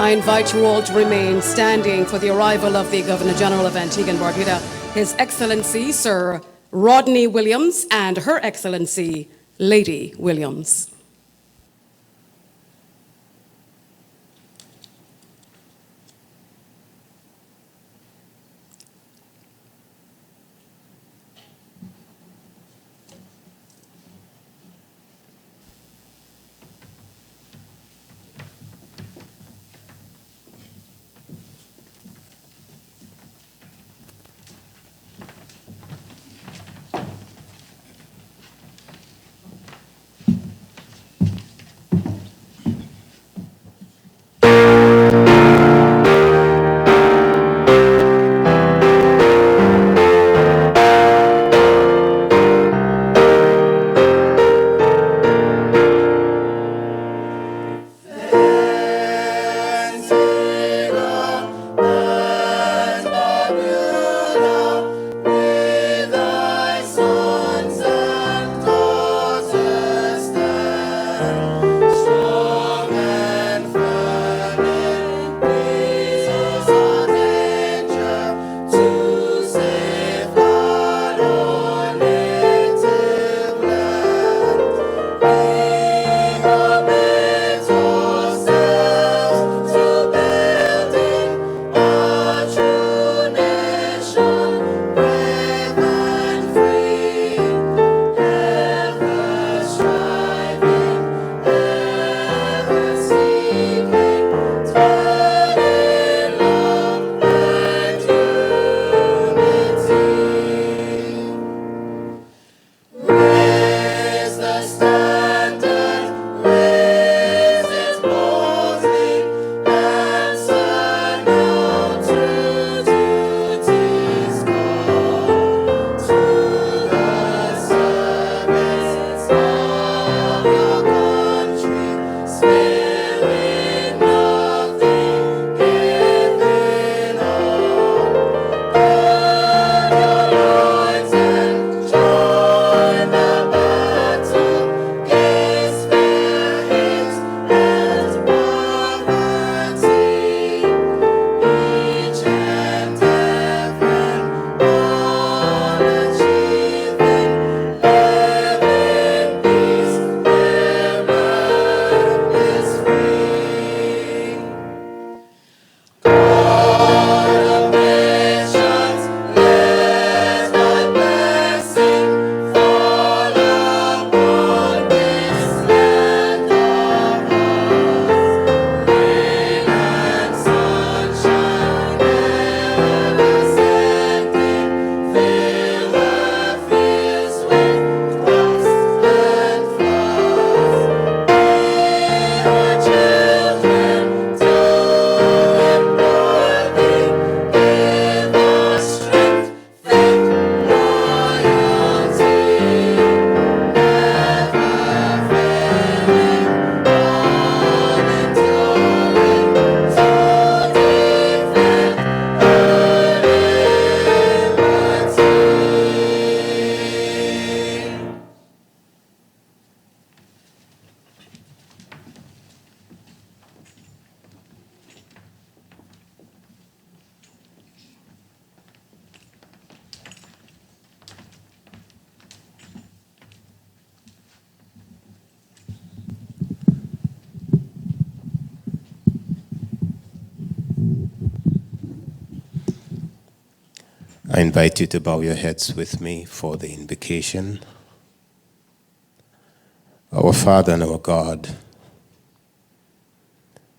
I invite you all to remain standing for the arrival of the Governor General of Antigua and Barbuda, His Excellency Sir Rodney Williams and Her Excellency Lady Williams. I invite you to bow your heads with me for the invocation. Our Father and our God,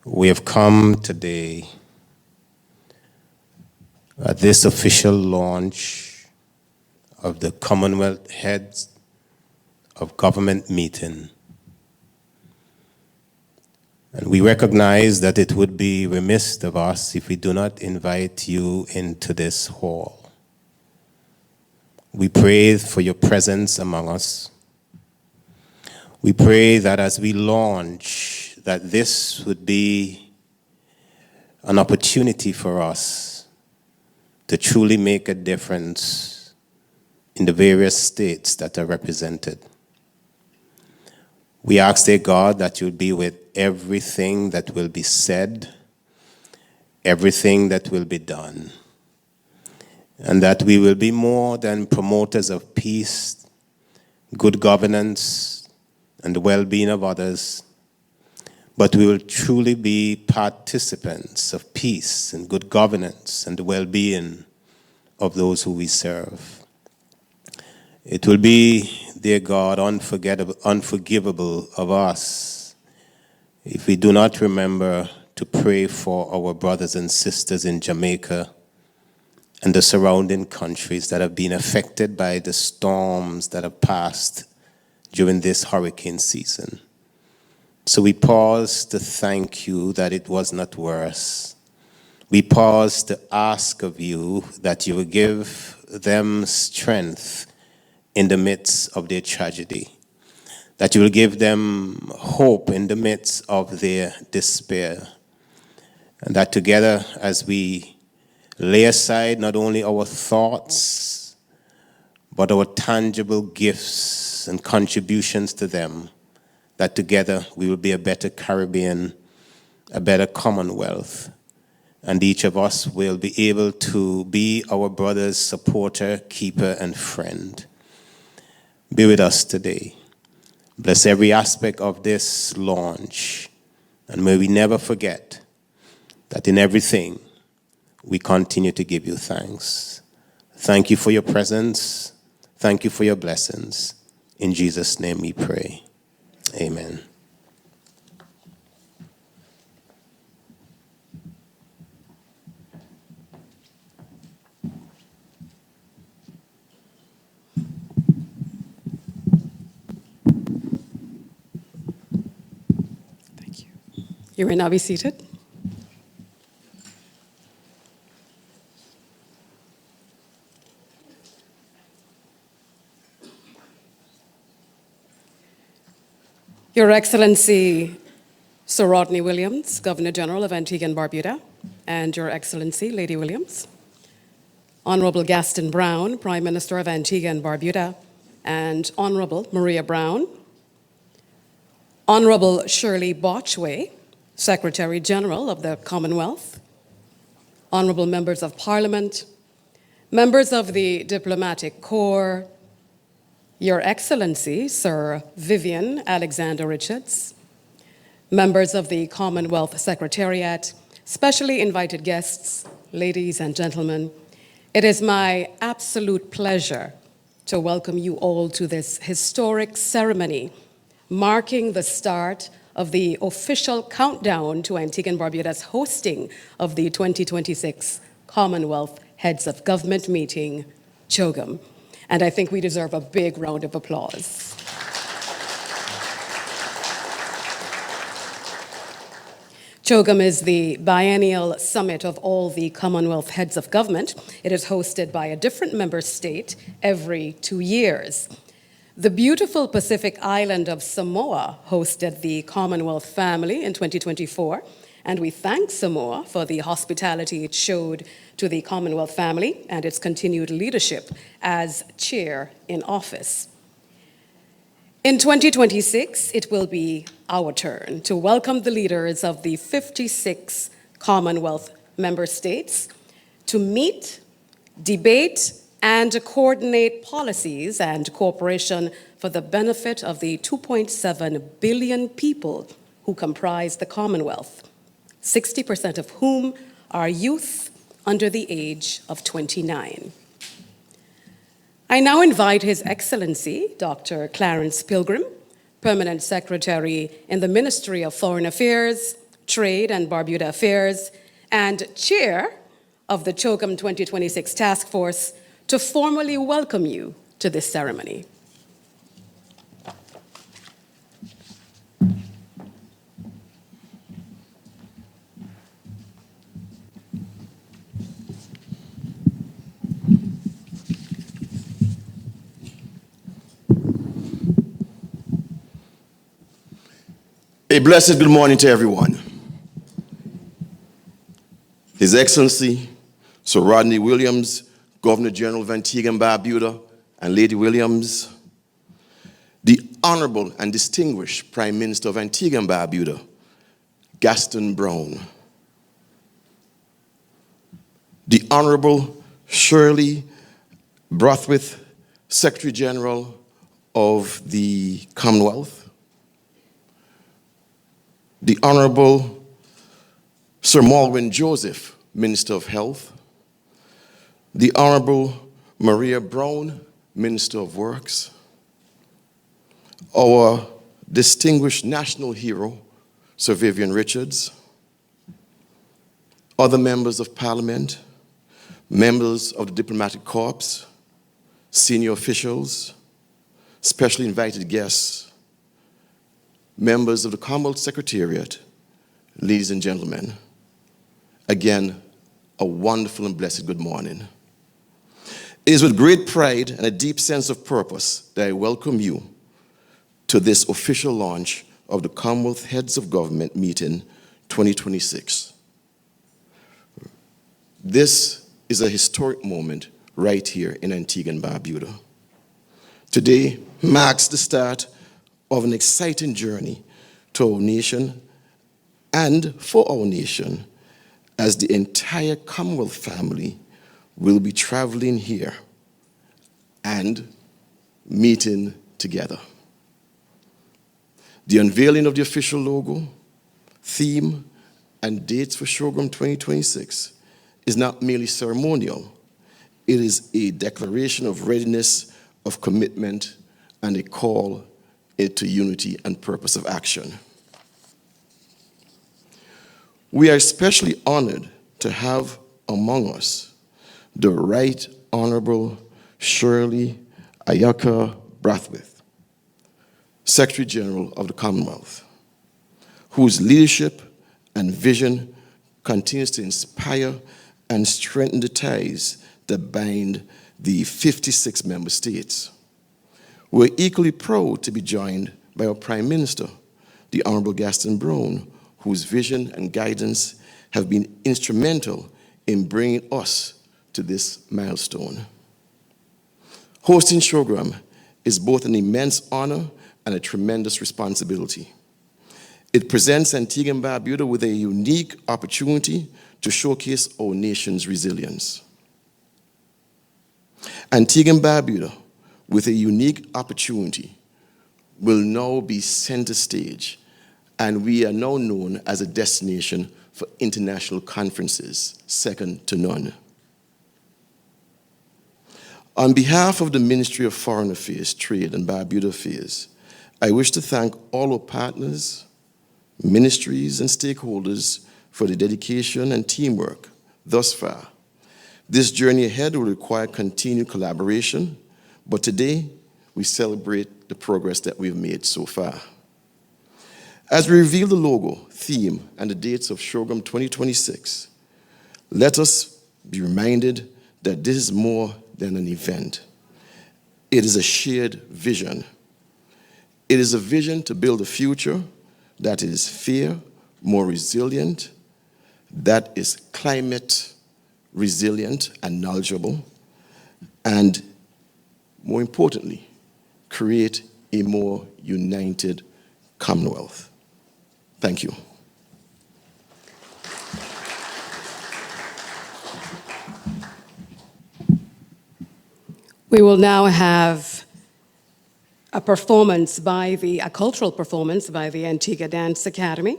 we have come today at this official launch of the Commonwealth Heads of Government meeting. And we recognize that it would be remiss of us if we do not invite you into this hall. We pray for your presence among us. We pray that as we launch, that this would be an opportunity for us to truly make a difference in the various states that are represented. We ask, dear God, that you'll be with everything that will be said everything that will be done, and that we will be more than promoters of peace, good governance, and the well-being of others, but we will truly be participants of peace and good governance and the well-being of those who we serve. It will be, dear God, unforgivable of us if we do not remember to pray for our brothers and sisters in Jamaica and the surrounding countries that have been affected by the storms that have passed during this hurricane season. So we pause to thank you that it was not worse. We pause to ask of you that you will give them strength in the midst of their tragedy, that you will give them hope in the midst of their despair, and that together as we lay aside not only our thoughts, but our tangible gifts and contributions to them, that together we will be a better Caribbean, a better Commonwealth, and each of us will be able to be our brother's supporter, keeper, and friend. Be with us today. Bless every aspect of this launch, and may we never forget that in everything, we continue to give you thanks. Thank you for your presence. Thank you for your blessings. In Jesus' name we pray. Amen. Thank you. You may now be seated. Your Excellency, Sir Rodney Williams, Governor General of Antigua and Barbuda, and Your Excellency, Lady Williams, Honorable Gaston Brown, Prime Minister of Antigua and Barbuda, and Honorable Maria Brown, Honorable Shirley Botchway, Secretary General of the Commonwealth, Honorable Members of Parliament, members of the Diplomatic Corps, Your Excellency, Sir Vivian Alexander Richards, members of the Commonwealth Secretariat, specially invited guests, ladies and gentlemen, it is my absolute pleasure to welcome you all to this historic ceremony marking the start of the official countdown to Antigua and Barbuda's hosting of the 2026 Commonwealth Heads of Government meeting, CHOGM. And I think we deserve a big round of applause. CHOGM is the biennial summit of all the Commonwealth heads of government. It is hosted by a different member state every 2 years. The beautiful Pacific island of Samoa hosted the Commonwealth family in 2024, and we thank Samoa for the hospitality it showed to the Commonwealth family and its continued leadership as chair in office. In 2026, it will be our turn to welcome the leaders of the 56 Commonwealth member states to meet, debate, and coordinate policies and cooperation for the benefit of the 2.7 billion people who comprise the Commonwealth, 60% of whom are youth under the age of 29. I now invite His Excellency, Dr. Clarence Pilgrim, Permanent Secretary in the Ministry of Foreign Affairs, Trade and Barbuda Affairs, and Chair of the CHOGM 2026 Task Force, to formally welcome you to this ceremony. A blessed good morning to everyone. His Excellency, Sir Rodney Williams, Governor General of Antigua and Barbuda, and Lady Williams, the Honorable and Distinguished Prime Minister of Antigua and Barbuda, Gaston Brown, the Honorable Shirley Brathwaite, Secretary General of the Commonwealth, the Honorable Sir Malwin Joseph, Minister of Health, the Honorable Maria Brown, Minister of Works, our distinguished national hero, Sir Vivian Richards, other members of Parliament, members of the Diplomatic Corps, senior officials, specially invited guests, members of the Commonwealth Secretariat, ladies and gentlemen, again, a wonderful and blessed good morning. It is with great pride and a deep sense of purpose that I welcome you to this official launch of the Commonwealth Heads of Government Meeting 2026. This is a historic moment right here in Antigua and Barbuda. Today marks the start of an exciting journey to our nation and for our nation, as the entire Commonwealth family will be traveling here and meeting together. The unveiling of the official logo, theme, and dates for CHOGM 2026 is not merely ceremonial. It is a declaration of readiness, of commitment, and a call into unity and purpose of action. We are especially honored to have among us the Right Honorable Shirley Ayaka Brathwaite, Secretary General of the Commonwealth, whose leadership and vision continues to inspire and strengthen the ties that bind the 56 member states. We're equally proud to be joined by our Prime Minister, the Honorable Gaston Brown, whose vision and guidance have been instrumental in bringing us to this milestone. Hosting CHOGM is both an immense honor and a tremendous responsibility. It presents Antigua and Barbuda with a unique opportunity to showcase our nation's resilience. Antigua and Barbuda, with a unique opportunity, will now be center stage, and we are now known as a destination for international conferences, second to none. On behalf of the Ministry of Foreign Affairs, Trade, and Barbuda Affairs, I wish to thank all our partners, ministries, and stakeholders for the dedication and teamwork thus far. This journey ahead will require continued collaboration, but today we celebrate the progress that we've made so far. As we reveal the logo, theme, and the dates of CHOGM 2026, let us be reminded that this is more than an event. It is a shared vision. It is a vision to build a future that is fair, more resilient, that is climate resilient and knowledgeable, and more importantly, create a more united Commonwealth. Thank you. We will now have a cultural performance by the Antigua Dance Academy.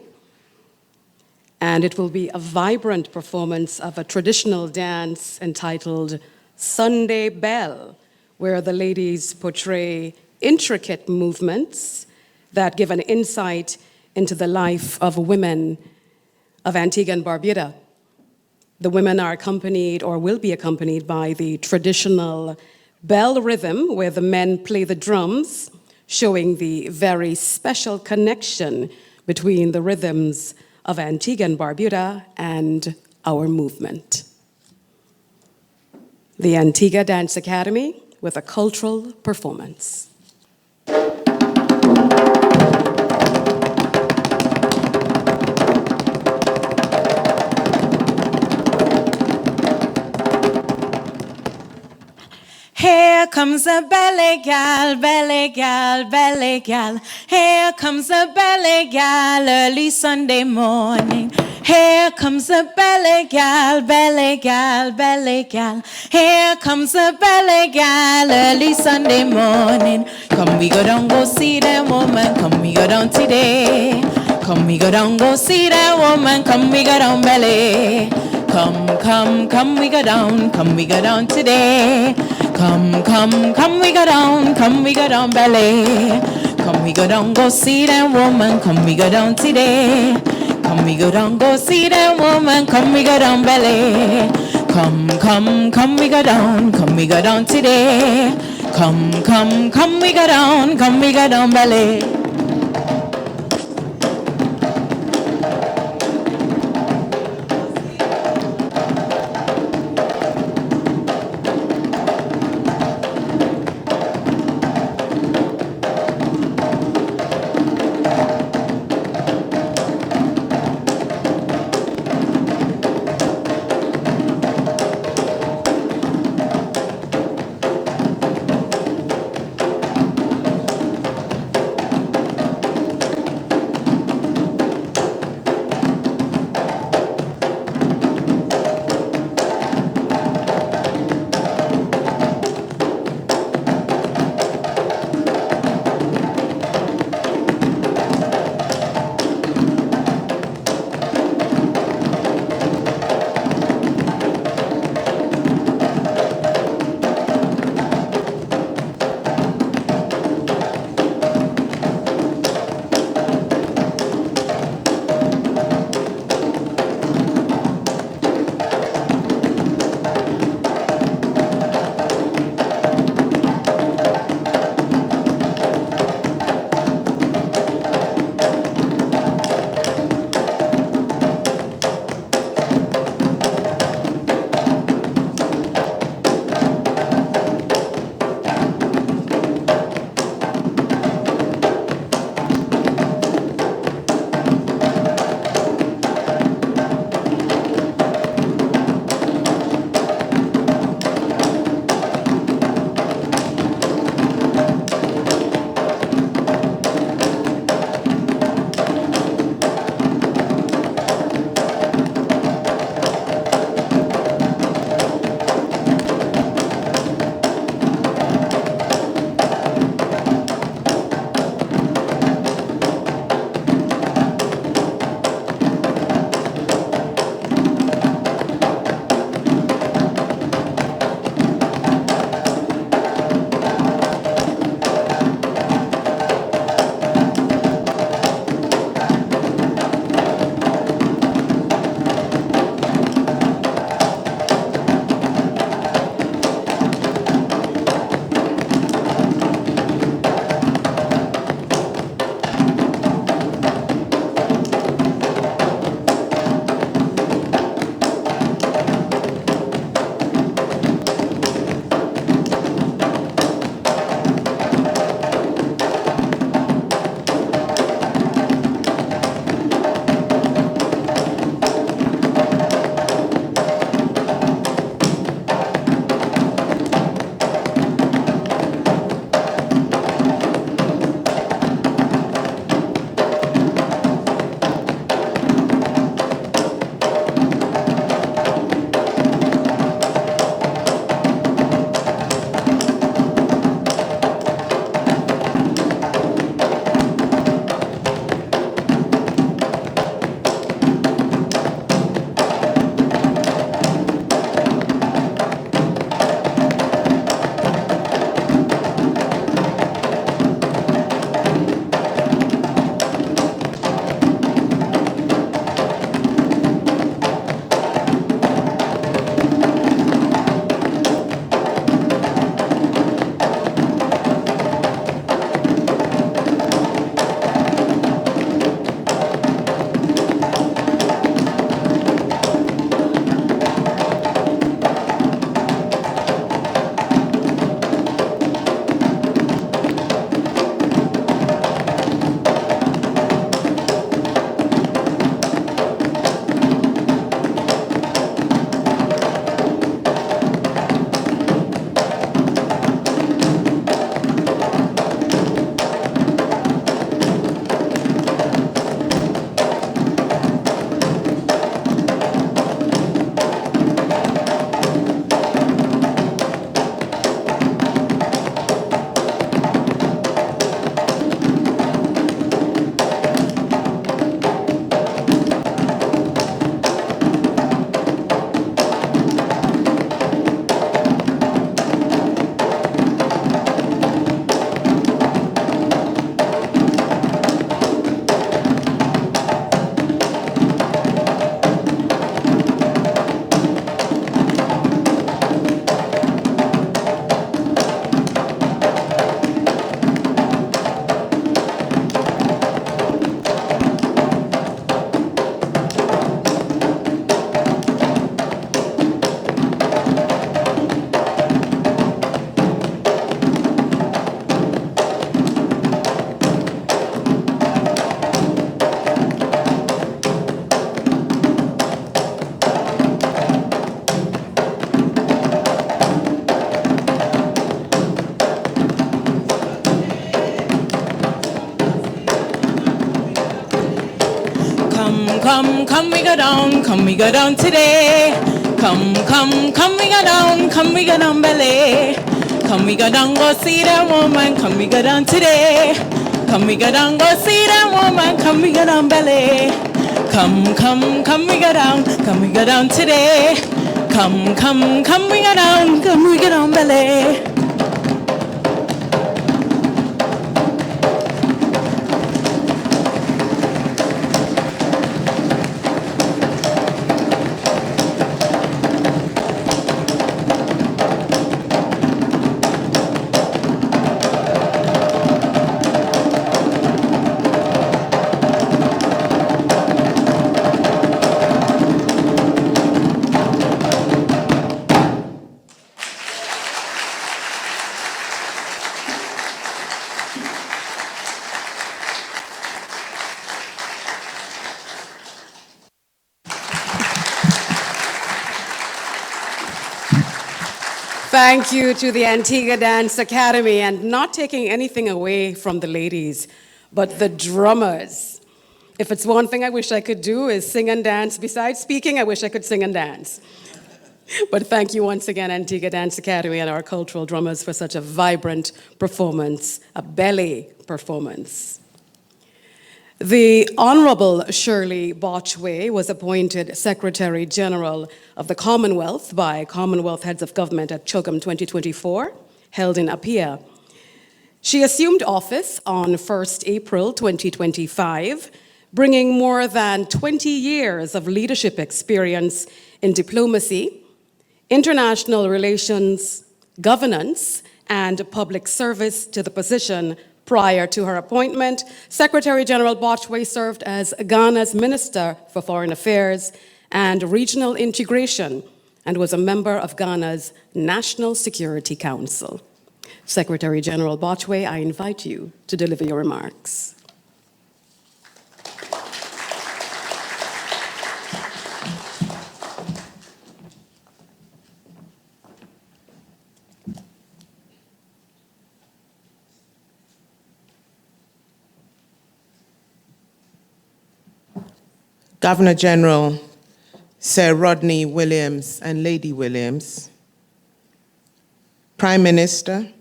And it will be a vibrant performance of a traditional dance entitled Sunday Belle, where the ladies portray intricate movements that give an insight into the life of women of Antigua and Barbuda. The women are accompanied or will be accompanied by the traditional bell rhythm, where the men play the drums, showing the very special connection between the rhythms of Antigua and Barbuda and our movement. The Antigua Dance Academy with a cultural performance. Here comes a belly gal, belly gal, belly gal. Here comes a belly gal early Sunday morning. Here comes a belly gal, belly gal, belly gal. Here comes a belly gal early Sunday morning. Come we go down, go see that woman. Come we go down today. Come we go down, go see that woman. Come we go down belly. Come we go down. Come we go down today. Come we go down belly. Come we go down, go see that woman. Come we go down today. Come we go down, go see that woman. Come we go down belly. Come we go down today. Come we go down belly. come, we go down today. Come, we go down, belly. Come, we go down, go see that woman. Come, we go down today. Come, we go down, go see that woman. Come, we go down, belly. Come, we go down today. Come, we go down, belly. Thank you to the Antigua Dance Academy, and not taking anything away from the ladies, but the drummers. If it's one thing I wish I could do is sing and dance. Besides speaking, I wish I could sing and dance. But thank you once again, Antigua Dance Academy and our cultural drummers, for such a vibrant performance, a belly performance. The Honorable Shirley Botchway was appointed Secretary General of the Commonwealth by Commonwealth Heads of Government at CHOGM 2024, held in Apia. She assumed office on 1st April 2025, bringing more than 20 years of leadership experience in diplomacy, international relations, governance, and public service to the position. Prior to her appointment, Secretary General Botchway served as Ghana's Minister for Foreign Affairs and Regional Integration and was a member of Ghana's National Security Council. Secretary General Botchway, I invite you to deliver your remarks. Governor General Sir Rodney Williams and Lady Williams, Prime Minister,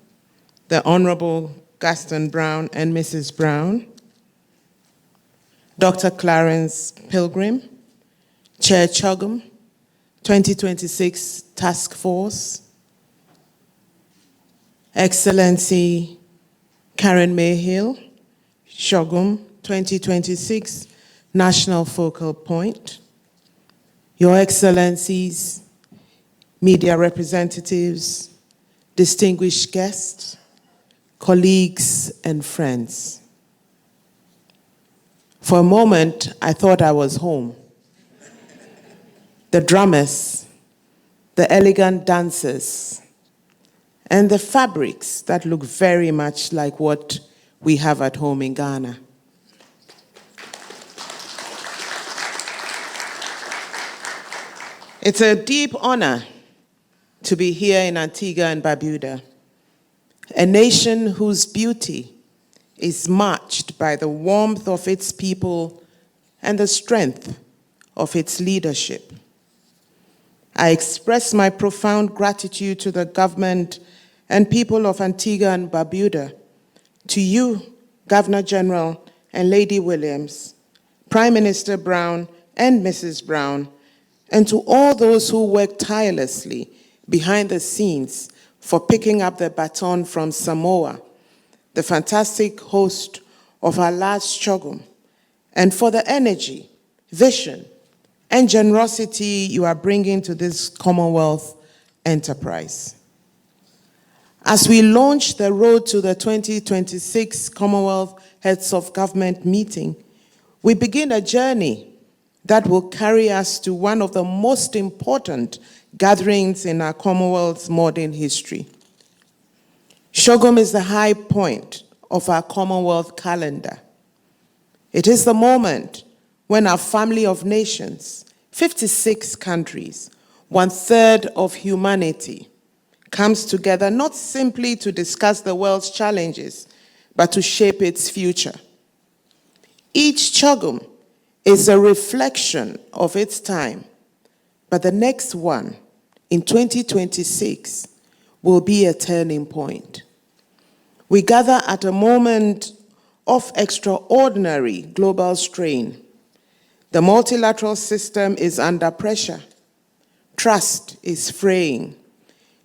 the Honorable Gaston Brown and Mrs. Brown, Dr. Clarence Pilgrim, Chair CHOGM, 2026 Task Force, Excellency Karen Mayhill, CHOGM, 2026 National Focal Point, Your Excellencies, media representatives, distinguished guests, colleagues, and friends. For a moment, I thought I was home. The drummers, the elegant dancers, and the fabrics that look very much like what we have at home in Ghana. It's a deep honor to be here in Antigua and Barbuda, a nation whose beauty is matched by the warmth of its people and the strength of its leadership. I express my profound gratitude to the government and people of Antigua and Barbuda, to you, Governor General and Lady Williams, Prime Minister Brown and Mrs. Brown, and to all those who work tirelessly behind the scenes for picking up the baton from Samoa, the fantastic host of our last CHOGM, and for the energy, vision, and generosity you are bringing to this Commonwealth enterprise. As we launch the road to the 2026 Commonwealth Heads of Government meeting, we begin a journey that will carry us to one of the most important gatherings in our Commonwealth's modern history. CHOGM is the high point of our Commonwealth calendar. It is the moment when our family of nations, 56 countries, 1/3 of humanity, comes together not simply to discuss the world's challenges, but to shape its future. Each CHOGM is a reflection of its time, but the next one, in 2026, will be a turning point. We gather at a moment of extraordinary global strain. The multilateral system is under pressure. Trust is fraying.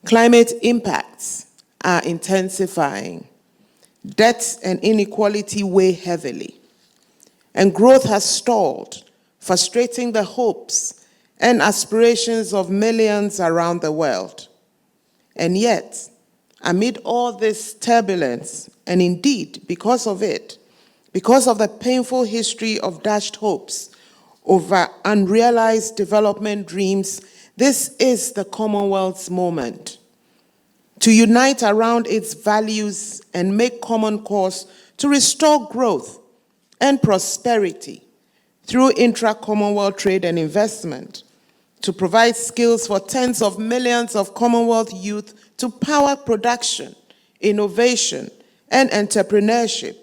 Climate impacts are intensifying. Debt and inequality weigh heavily. And growth has stalled, frustrating the hopes and aspirations of millions around the world. And yet, amid all this turbulence, and indeed because of it, because of the painful history of dashed hopes over unrealized development dreams, this is the Commonwealth's moment to unite around its values and make common cause to restore growth and prosperity through intra-Commonwealth trade and investment, to provide skills for tens of millions of Commonwealth youth to power production, innovation, and entrepreneurship,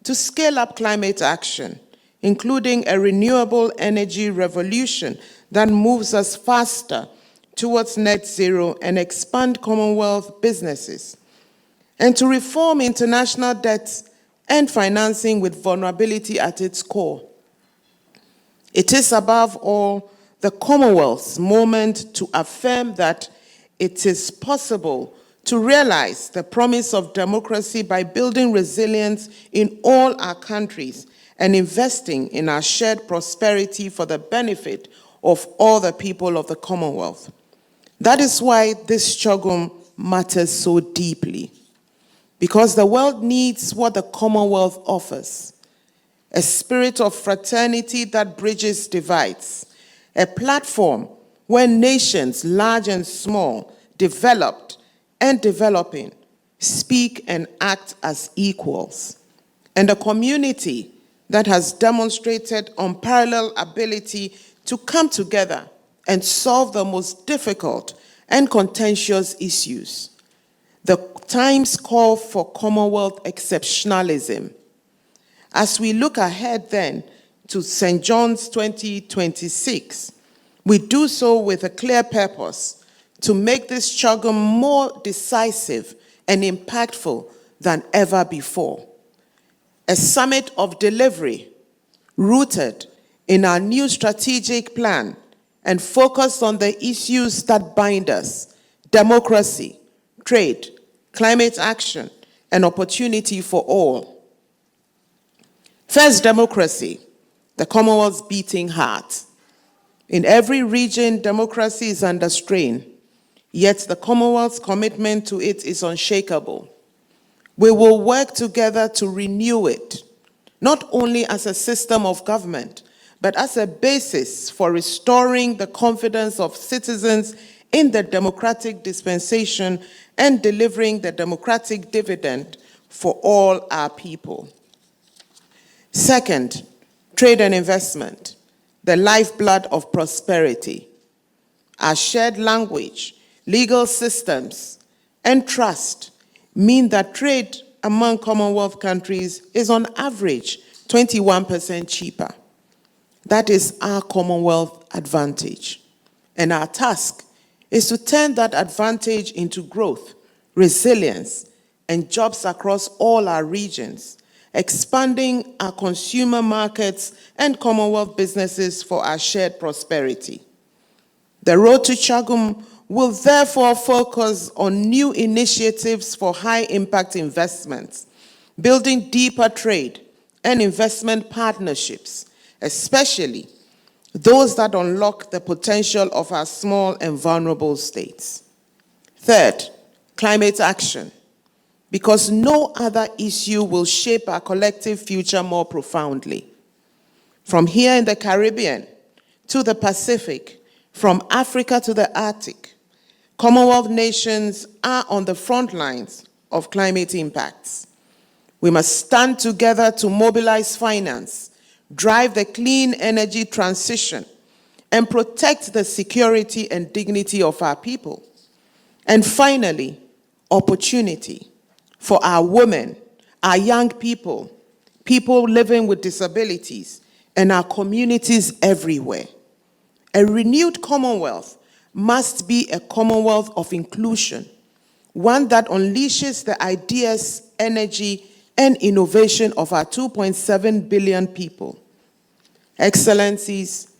to scale up climate action, including a renewable energy revolution that moves us faster towards net zero and expand Commonwealth businesses, and to reform international debt and financing with vulnerability at its core. It is above all the Commonwealth's moment to affirm that it is possible to realize the promise of democracy by building resilience in all our countries and investing in our shared prosperity for the benefit of all the people of the Commonwealth. That is why this CHOGM matters so deeply, because the world needs what the Commonwealth offers: a spirit of fraternity that bridges divides, a platform where nations, large and small, developed and developing, speak and act as equals, and a community that has demonstrated unparalleled ability to come together and solve the most difficult and contentious issues. The times call for Commonwealth exceptionalism. As we look ahead then to St. John's 2026, we do so with a clear purpose to make this CHOGM more decisive and impactful than ever before. A summit of delivery rooted in our new strategic plan and focused on the issues that bind us: democracy, trade, climate action, and opportunity for all. First, democracy, the Commonwealth's beating heart. In every region, democracy is under strain, yet the Commonwealth's commitment to it is unshakable. We will work together to renew it, not only as a system of government, but as a basis for restoring the confidence of citizens in the democratic dispensation and delivering the democratic dividend for all our people. Second, trade and investment, the lifeblood of prosperity. Our shared language, legal systems, and trust mean that trade among Commonwealth countries is on average 21% cheaper. That is our Commonwealth advantage. And our task is to turn that advantage into growth, resilience, and jobs across all our regions, expanding our consumer markets and Commonwealth businesses for our shared prosperity. The road to CHOGM will therefore focus on new initiatives for high-impact investments, building deeper trade and investment partnerships, especially those that unlock the potential of our small and vulnerable states. Third, climate action, because no other issue will shape our collective future more profoundly. From here in the Caribbean to the Pacific, from Africa to the Arctic, Commonwealth nations are on the front lines of climate impacts. We must stand together to mobilize finance, drive the clean energy transition, and protect the security and dignity of our people. And finally, opportunity for our women, our young people, people living with disabilities, and our communities everywhere. A renewed Commonwealth must be a Commonwealth of inclusion, one that unleashes the ideas, energy, and innovation of our 2.7 billion people. Excellencies,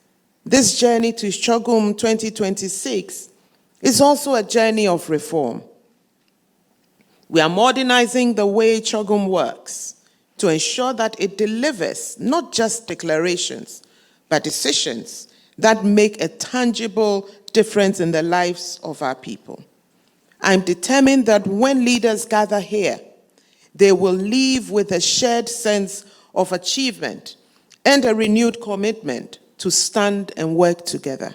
this journey to CHOGM 2026 is also a journey of reform. We are modernizing the way CHOGM works to ensure that it delivers not just declarations, but decisions that make a tangible difference in the lives of our people. I'm determined that when leaders gather here, they will leave with a shared sense of achievement and a renewed commitment to stand and work together.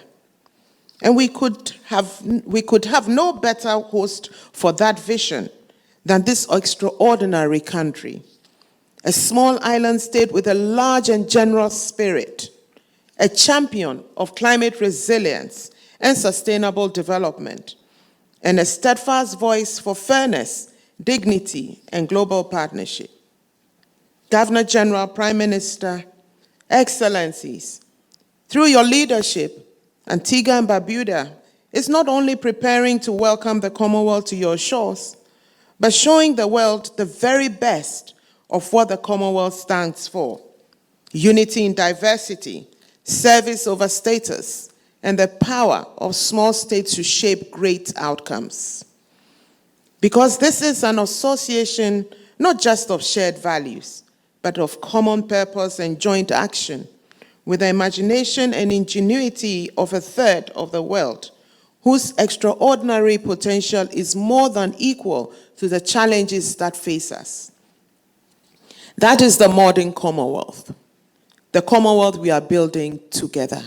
And we could have no better host for that vision than this extraordinary country, a small island state with a large and generous spirit, a champion of climate resilience and sustainable development, and a steadfast voice for fairness, dignity, and global partnership. Governor General, Prime Minister, Excellencies, through your leadership, Antigua and Barbuda is not only preparing to welcome the Commonwealth to your shores, but showing the world the very best of what the Commonwealth stands for: unity in diversity, service over status, and the power of small states to shape great outcomes. Because this is an association not just of shared values, but of common purpose and joint action, with the imagination and ingenuity of a third of the world, whose extraordinary potential is more than equal to the challenges that face us. That is the modern Commonwealth, the Commonwealth we are building together.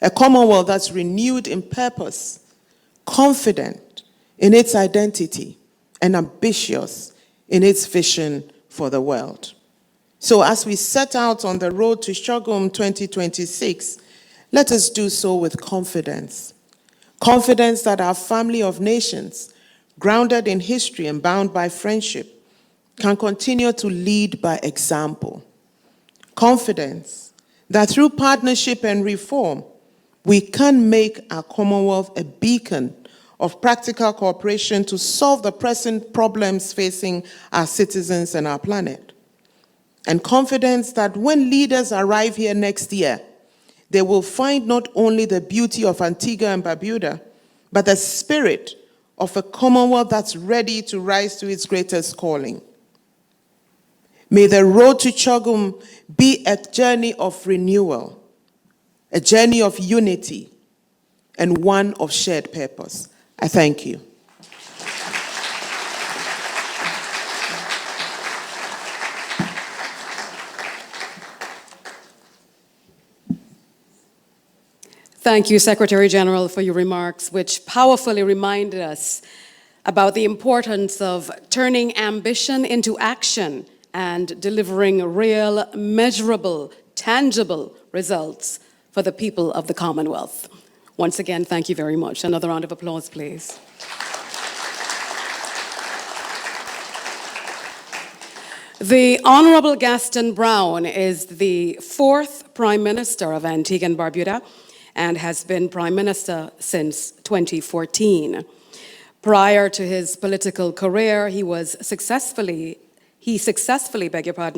A Commonwealth that's renewed in purpose, confident in its identity, and ambitious in its vision for the world. So as we set out on the road to CHOGM 2026, let us do so with confidence. Confidence that our family of nations, grounded in history and bound by friendship, can continue to lead by example. Confidence that through partnership and reform, we can make our Commonwealth a beacon of practical cooperation to solve the present problems facing our citizens and our planet. And confidence that when leaders arrive here next year, they will find not only the beauty of Antigua and Barbuda, but the spirit of a Commonwealth that's ready to rise to its greatest calling. May the road to CHOGM be a journey of renewal, a journey of unity, and one of shared purpose. I thank you. Thank you, Secretary General, for your remarks, which powerfully reminded us about the importance of turning ambition into action and delivering real, measurable, tangible results for the people of the Commonwealth. Once again, thank you very much. Another round of applause, please. The Honorable Gaston Brown is the 4th Prime Minister of Antigua and Barbuda and has been Prime Minister since 2014. Prior to his political career, he successfully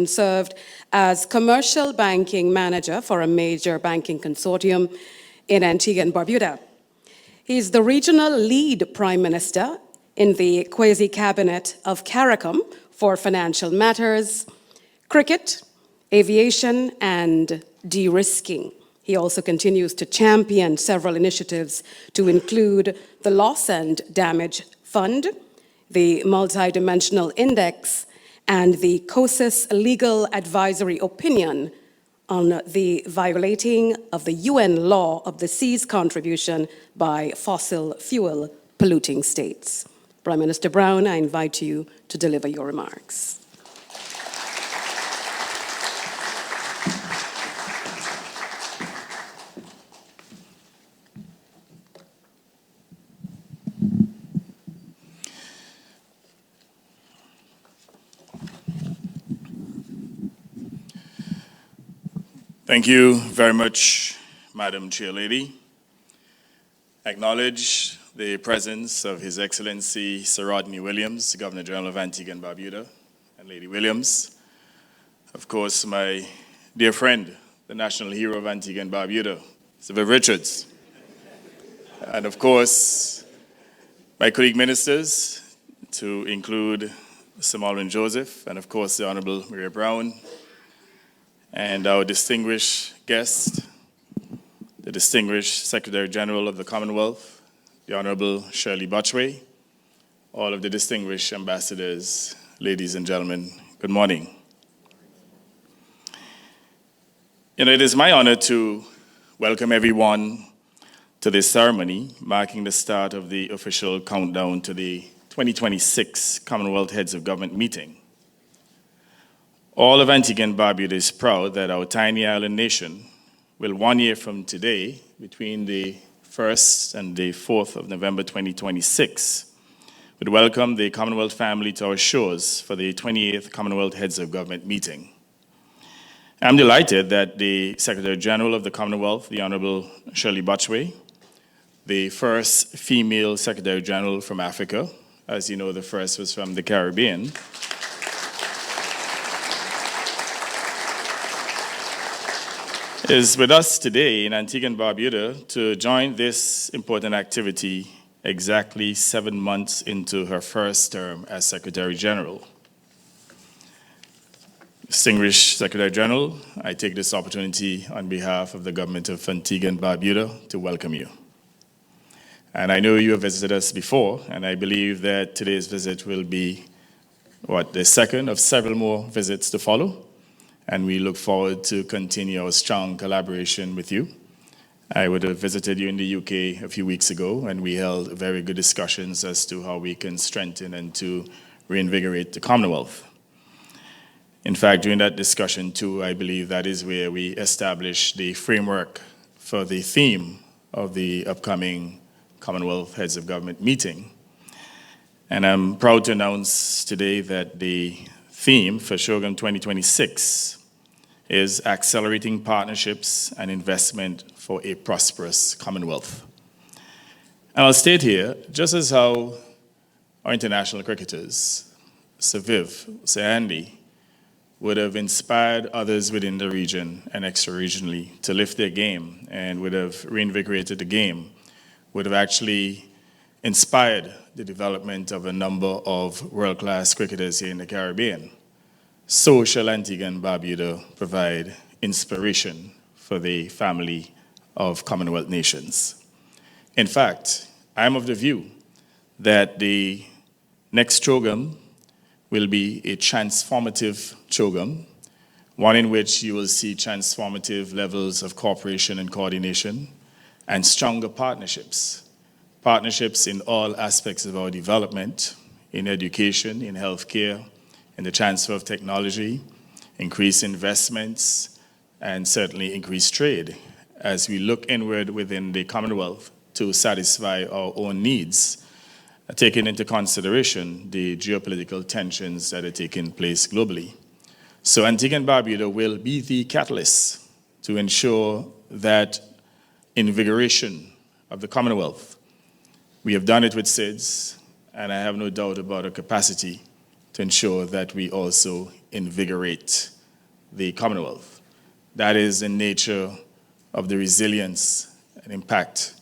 served as commercial banking manager for a major banking consortium in Antigua and Barbuda. He's the regional lead prime minister in the quasi-cabinet of CARICOM for financial matters, cricket, aviation, and de-risking. He also continues to champion several initiatives to include the Loss and Damage Fund, the Multidimensional Index, and the COSIS Legal Advisory Opinion on the violating of the UN law of the sea's contribution by fossil fuel polluting states. Prime Minister Brown, I invite you to deliver your remarks. Thank you very much, Madam Chairlady. Acknowledge the presence of His Excellency Sir Rodney Williams, Governor General of Antigua and Barbuda, and Lady Williams. Of course, my dear friend, the national hero of Antigua and Barbuda, Sir Viv Richards. And of course, my colleague ministers, to include Sir Malvin Joseph, and of course, the Honorable Maria Brown, and our distinguished guest, the distinguished Secretary General of the Commonwealth, the Honorable Shirley Botchway, all of the distinguished ambassadors, ladies and gentlemen, good morning. It is my honor to welcome everyone to this ceremony, marking the start of the official countdown to the 2026 Commonwealth Heads of Government meeting. All of Antigua and Barbuda is proud that our tiny island nation will 1 year from today, between the 1st and the 4th of November 2026, would welcome the Commonwealth family to our shores for the 28th Commonwealth Heads of Government meeting. I'm delighted that the Secretary General of the Commonwealth, the Honorable Shirley Botchway, the first female Secretary General from Africa, as you know, the first was from the Caribbean, is with us today in Antigua and Barbuda to join this important activity exactly 7 months into her first term as Secretary General. Distinguished Secretary General, I take this opportunity on behalf of the government of Antigua and Barbuda to welcome you. And I know you have visited us before, and I believe that today's visit will be, the second of several more visits to follow. And we look forward to continue our strong collaboration with you. I would have visited you in the UK a few weeks ago, and we held very good discussions as to how we can strengthen and to reinvigorate the Commonwealth. In fact, during that discussion too, I believe that is where we established the framework for the theme of the upcoming Commonwealth Heads of Government meeting. And I'm proud to announce today that the theme for CHOGM 2026 is accelerating partnerships and investment for a prosperous Commonwealth. And I'll state here, just as how our international cricketers, Sir Viv, Sir Andy, would have inspired others within the region and extra-regionally to lift their game and would have reinvigorated the game, would have actually inspired the development of a number of world-class cricketers here in the Caribbean. So shall Antigua and Barbuda provide inspiration for the family of Commonwealth nations. In fact, I'm of the view that the next CHOGM will be a transformative CHOGM, one in which you will see transformative levels of cooperation and coordination and stronger partnerships. Partnerships in all aspects of our development, in education, in healthcare, in the transfer of technology, increased investments, and certainly increased trade as we look inward within the Commonwealth to satisfy our own needs, taking into consideration the geopolitical tensions that are taking place globally. So Antigua and Barbuda will be the catalyst to ensure that invigoration of the Commonwealth. We have done it with SIDS, and I have no doubt about our capacity to ensure that we also invigorate the Commonwealth. That is the nature of the resilience and impact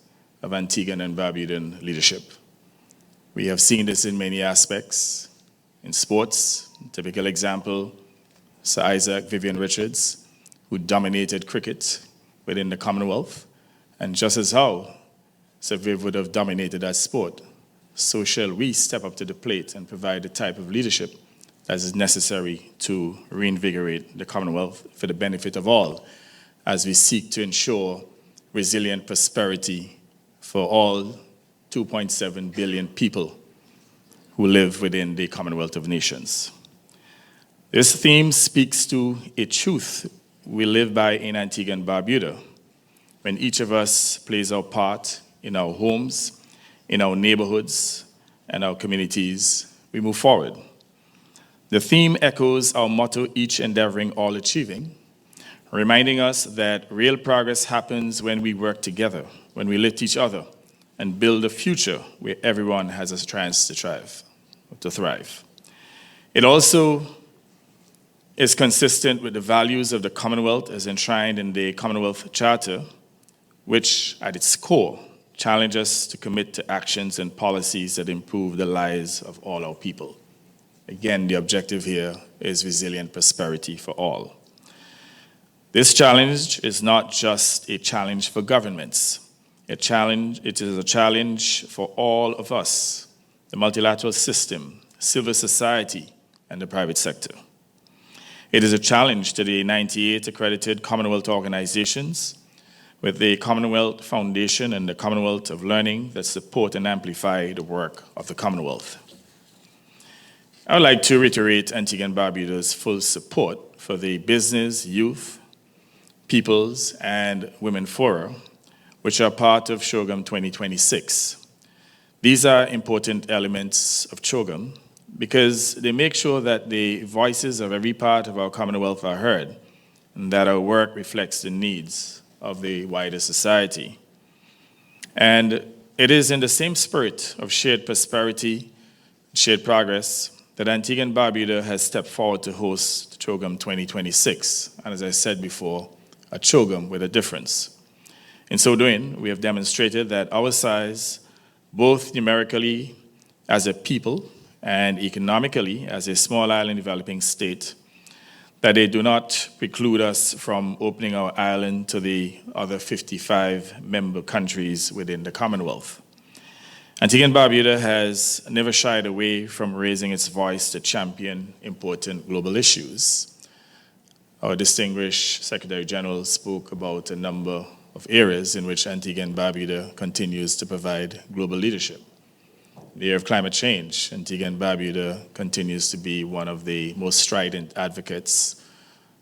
of Antiguan and Barbudan leadership. We have seen this in many aspects. In sports, typical example, Sir Isaac Vivian Richards, who dominated cricket within the Commonwealth, and just as how Sir Viv would have dominated that sport, so shall we step up to the plate and provide the type of leadership that is necessary to reinvigorate the Commonwealth for the benefit of all, as we seek to ensure resilient prosperity for all 2.7 billion people who live within the Commonwealth of Nations. This theme speaks to a truth we live by in Antigua and Barbuda, when each of us plays our part in our homes, in our neighborhoods, and our communities, we move forward. The theme echoes our motto, each endeavoring, all achieving, reminding us that real progress happens when we work together, when we lift each other, and build a future where everyone has a chance to thrive. It also is consistent with the values of the Commonwealth as enshrined in the Commonwealth Charter, which at its core challenges us to commit to actions and policies that improve the lives of all our people. Again, the objective here is resilient prosperity for all. This challenge is not just a challenge for governments. It is a challenge for all of us, the multilateral system, civil society, and the private sector. It is a challenge to the 98 accredited Commonwealth organizations with the Commonwealth Foundation and the Commonwealth of Learning that support and amplify the work of the Commonwealth. I would like to reiterate Antigua and Barbuda's full support for the business, youth, peoples, and women fora, which are part of CHOGM 2026. These are important elements of CHOGM because they make sure that the voices of every part of our Commonwealth are heard and that our work reflects the needs of the wider society. And it is in the same spirit of shared prosperity, shared progress, that Antigua and Barbuda has stepped forward to host CHOGM 2026. And as I said before, a CHOGM with a difference. In so doing, we have demonstrated that our size, both numerically as a people and economically as a small island developing state, that they do not preclude us from opening our island to the other 55 member countries within the Commonwealth. Antigua and Barbuda has never shied away from raising its voice to champion important global issues. Our distinguished Secretary General spoke about a number of areas in which Antigua and Barbuda continues to provide global leadership. The area of climate change, Antigua and Barbuda continues to be one of the most strident advocates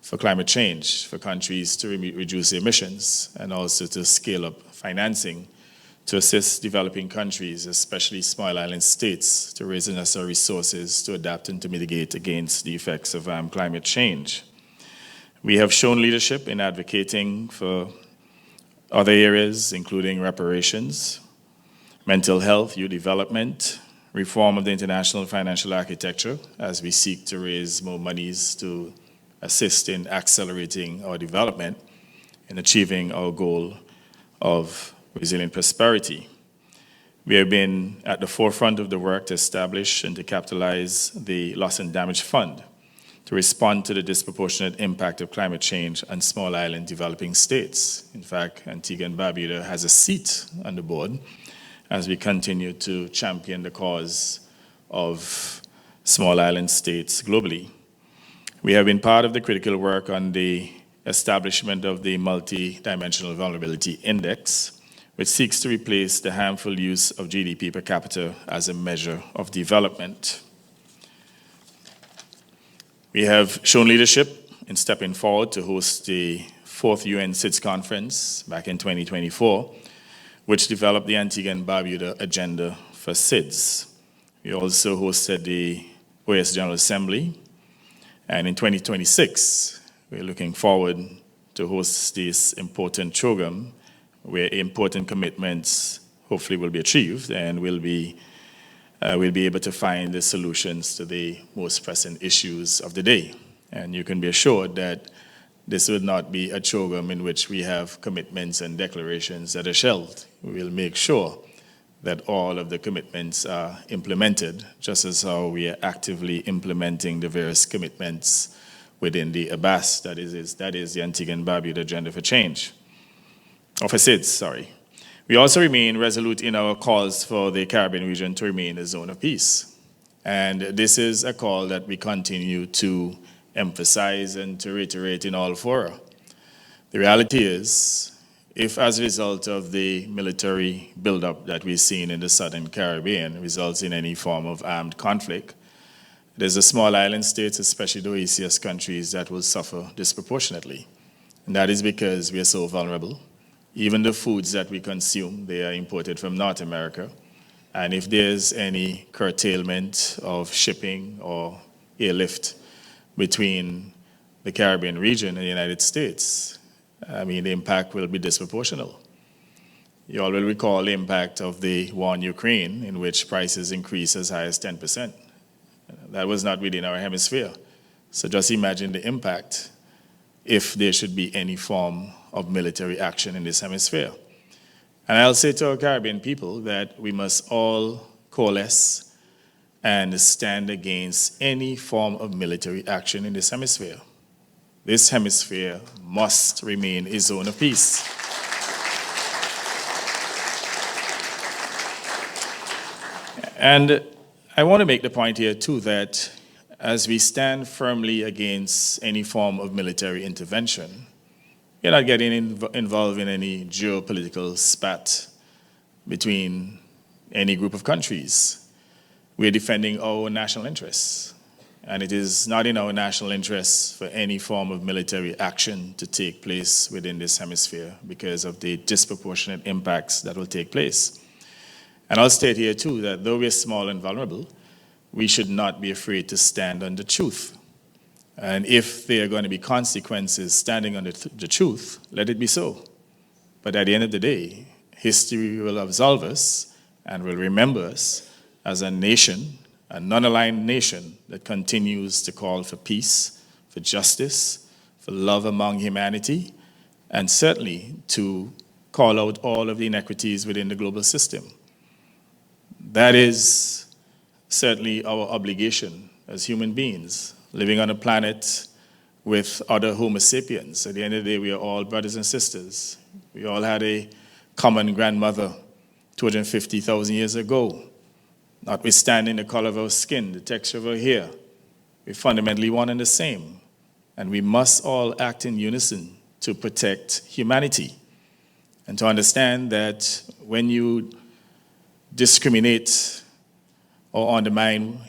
for climate change, for countries to reduce emissions, and also to scale up financing to assist developing countries, especially small island states, to raise the necessary resources to adapt and to mitigate against the effects of climate change. We have shown leadership in advocating for other areas, including reparations, mental health, youth development, reform of the international financial architecture, as we seek to raise more monies to assist in accelerating our development and achieving our goal of resilient prosperity. We have been at the forefront of the work to establish and to capitalize the Loss and Damage Fund to respond to the disproportionate impact of climate change on small island developing states. In fact, Antigua and Barbuda has a seat on the board as we continue to champion the cause of small island states globally. We have been part of the critical work on the establishment of the Multi-Dimensional Vulnerability Index, which seeks to replace the harmful use of GDP per capita as a measure of development. We have shown leadership in stepping forward to host the 4th UN SIDS conference back in 2024, which developed the Antigua and Barbuda agenda for SIDS. We also hosted the OAS General Assembly, and in 2026, we're looking forward to host this important CHOGM, where important commitments hopefully will be achieved, and we'll be able to find the solutions to the most pressing issues of the day. And you can be assured that this would not be a CHOGM in which we have commitments and declarations that are shelved. We will make sure that all of the commitments are implemented, just as how we are actively implementing the various commitments within the ABAS, that is the Antigua and Barbuda Agenda for Change. Or for SIDS, sorry. We also remain resolute in our calls for the Caribbean region to remain a zone of peace. And this is a call that we continue to emphasize and to reiterate in all fora. The reality is, if as a result of the military buildup that we've seen in the Southern Caribbean results in any form of armed conflict, there's a small island states, especially the OACS countries, that will suffer disproportionately. And that is because we are so vulnerable. Even the foods that we consume, they are imported from North America. And if there's any curtailment of shipping or airlift between the Caribbean region in the United States, I mean, the impact will be disproportional. You all will recall the impact of the war in Ukraine, in which prices increased as high as 10%. That was not within our hemisphere. So just imagine the impact if there should be any form of military action in this hemisphere. And I'll say to our Caribbean people that we must all coalesce and stand against any form of military action in this hemisphere. This hemisphere must remain a zone of peace. And I want to make the point here too that as we stand firmly against any form of military intervention, we're not getting involved in any geopolitical spat between any group of countries. We're defending our national interests. And it is not in our national interests for any form of military action to take place within this hemisphere because of the disproportionate impacts that will take place. And I'll state here too that though we're small and vulnerable, we should not be afraid to stand on the truth. And if there are going to be consequences standing on the truth, let it be so. But at the end of the day, history will absolve us and will remember us as a nation, a non-aligned nation that continues to call for peace, for justice, for love among humanity, and certainly to call out all of the inequities within the global system. That is certainly our obligation as human beings, living on a planet with other Homo sapiens. At the end of the day, we are all brothers and sisters. We all had a common grandmother 250,000 years ago. Notwithstanding the color of our skin, the texture of our hair, we're fundamentally one and the same. And we must all act in unison to protect humanity and to understand that when you discriminate or undermine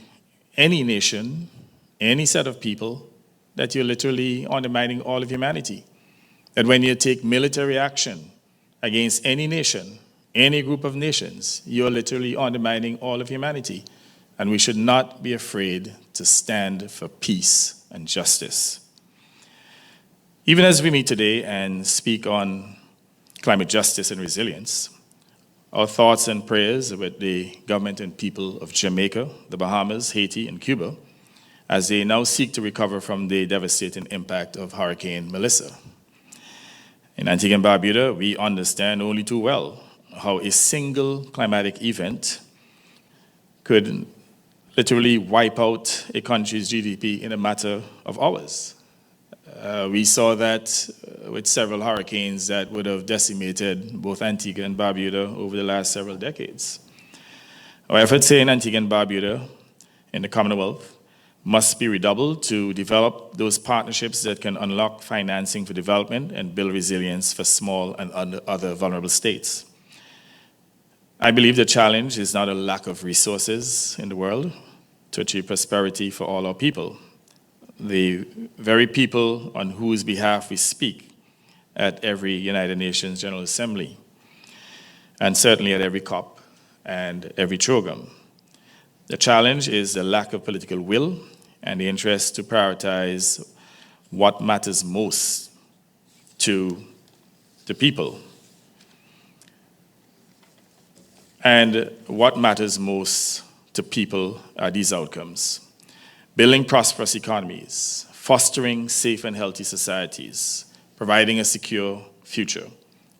any nation, any set of people, that you're literally undermining all of humanity. That when you take military action against any nation, any group of nations, you're literally undermining all of humanity. And we should not be afraid to stand for peace and justice. Even as we meet today and speak on climate justice and resilience, our thoughts and prayers are with the government and people of Jamaica, the Bahamas, Haiti, and Cuba, as they now seek to recover from the devastating impact of Hurricane Melissa. In Antigua and Barbuda, we understand only too well how a single climatic event could literally wipe out a country's GDP in a matter of hours. We saw that with several hurricanes that would have decimated both Antigua and Barbuda over the last several decades. Our efforts here in Antigua and Barbuda, in the Commonwealth, must be redoubled to develop those partnerships that can unlock financing for development and build resilience for small and other vulnerable states. I believe the challenge is not a lack of resources in the world to achieve prosperity for all our people. The very people on whose behalf we speak at every United Nations General Assembly, and certainly at every COP and every CHOGM. The challenge is the lack of political will and the interest to prioritize what matters most to the people. And what matters most to people are these outcomes: building prosperous economies, fostering safe and healthy societies, providing a secure future,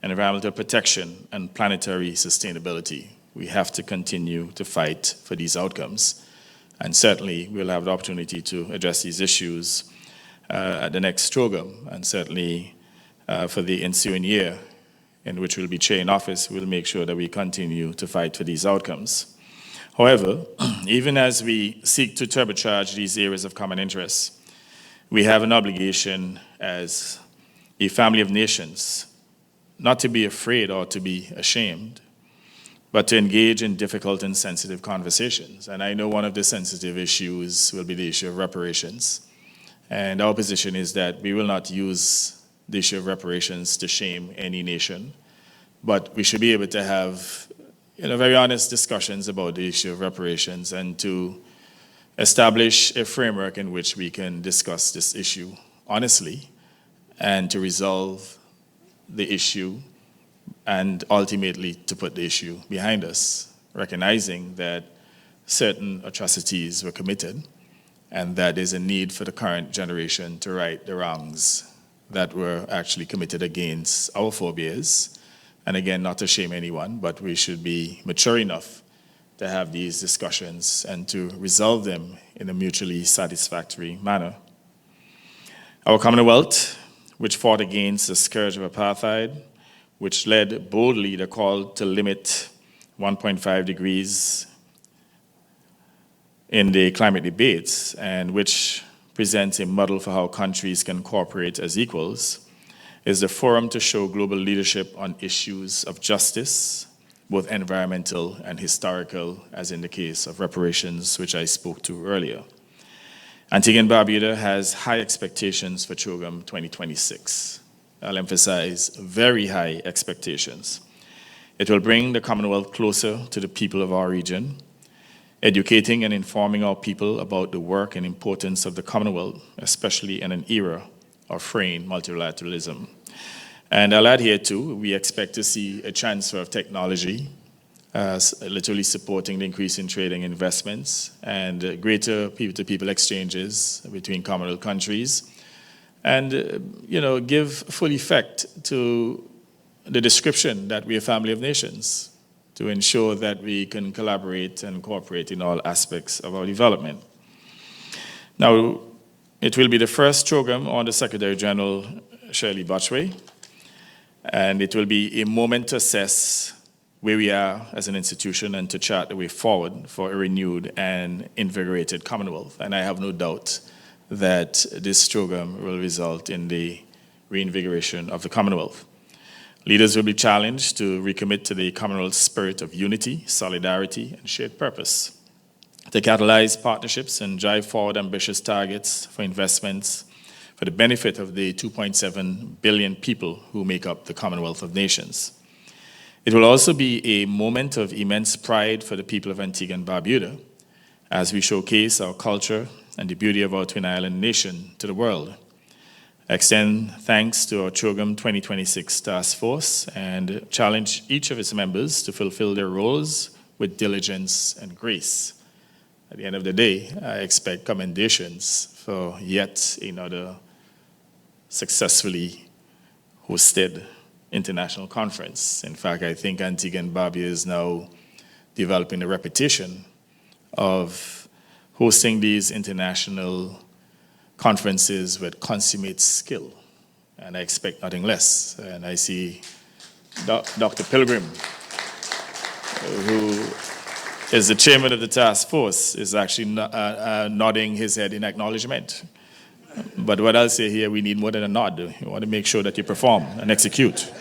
and environmental protection and planetary sustainability. We have to continue to fight for these outcomes. And certainly we'll have the opportunity to address these issues at the next CHOGM, and certainly for the ensuing year in which we'll be chair in office, we'll make sure that we continue to fight for these outcomes. However, even as we seek to turbocharge these areas of common interest, we have an obligation as a family of nations not to be afraid or to be ashamed, but to engage in difficult and sensitive conversations. And I know one of the sensitive issues will be the issue of reparations. And our position is that we will not use the issue of reparations to shame any nation, but we should be able to have very honest discussions about the issue of reparations and to establish a framework in which we can discuss this issue honestly and to resolve the issue and ultimately to put the issue behind us, recognizing that certain atrocities were committed and that there's a need for the current generation to right the wrongs that were actually committed against our forebears. And again, not to shame anyone, but we should be mature enough to have these discussions and to resolve them in a mutually satisfactory manner. Our Commonwealth, which fought against the scourge of apartheid, which led boldly the call to limit 1.5 degrees in the climate debates, and which presents a model for how countries can cooperate as equals, is the forum to show global leadership on issues of justice, both environmental and historical, as in the case of reparations, which I spoke to earlier. Antigua and Barbuda has high expectations for CHOGM 2026. I'll emphasize very high expectations. It will bring the Commonwealth closer to the people of our region, educating and informing our people about the work and importance of the Commonwealth, especially in an era of fraying multilateralism. And I'll add here too, we expect to see a transfer of technology, literally supporting the increase in trade and investments and greater people-to-people exchanges between Commonwealth countries, and give full effect to the description that we're a family of nations, to ensure that we can collaborate and cooperate in all aspects of our development. Now, it will be the first CHOGM on the Secretary General, Shirley Botchway, and it will be a moment to assess where we are as an institution and to chart the way forward for a renewed and invigorated Commonwealth. And I have no doubt that this CHOGM will result in the reinvigoration of the Commonwealth. Leaders will be challenged to recommit to the Commonwealth's spirit of unity, solidarity, and shared purpose, to catalyze partnerships and drive forward ambitious targets for investments for the benefit of the 2.7 billion people who make up the Commonwealth of Nations. It will also be a moment of immense pride for the people of Antigua and Barbuda as we showcase our culture and the beauty of our twin island nation to the world. I extend thanks to our CHOGM 2026 Task Force and challenge each of its members to fulfill their roles with diligence and grace. At the end of the day, I expect commendations for yet another successfully hosted international conference. In fact, I think Antigua and Barbuda is now developing a reputation of hosting these international conferences with consummate skill, and I expect nothing less. And I see Dr. Pilgrim, who is the chairman of the task force, is actually nodding his head in acknowledgement. But what I'll say here, we need more than a nod. You want to make sure that you perform and execute.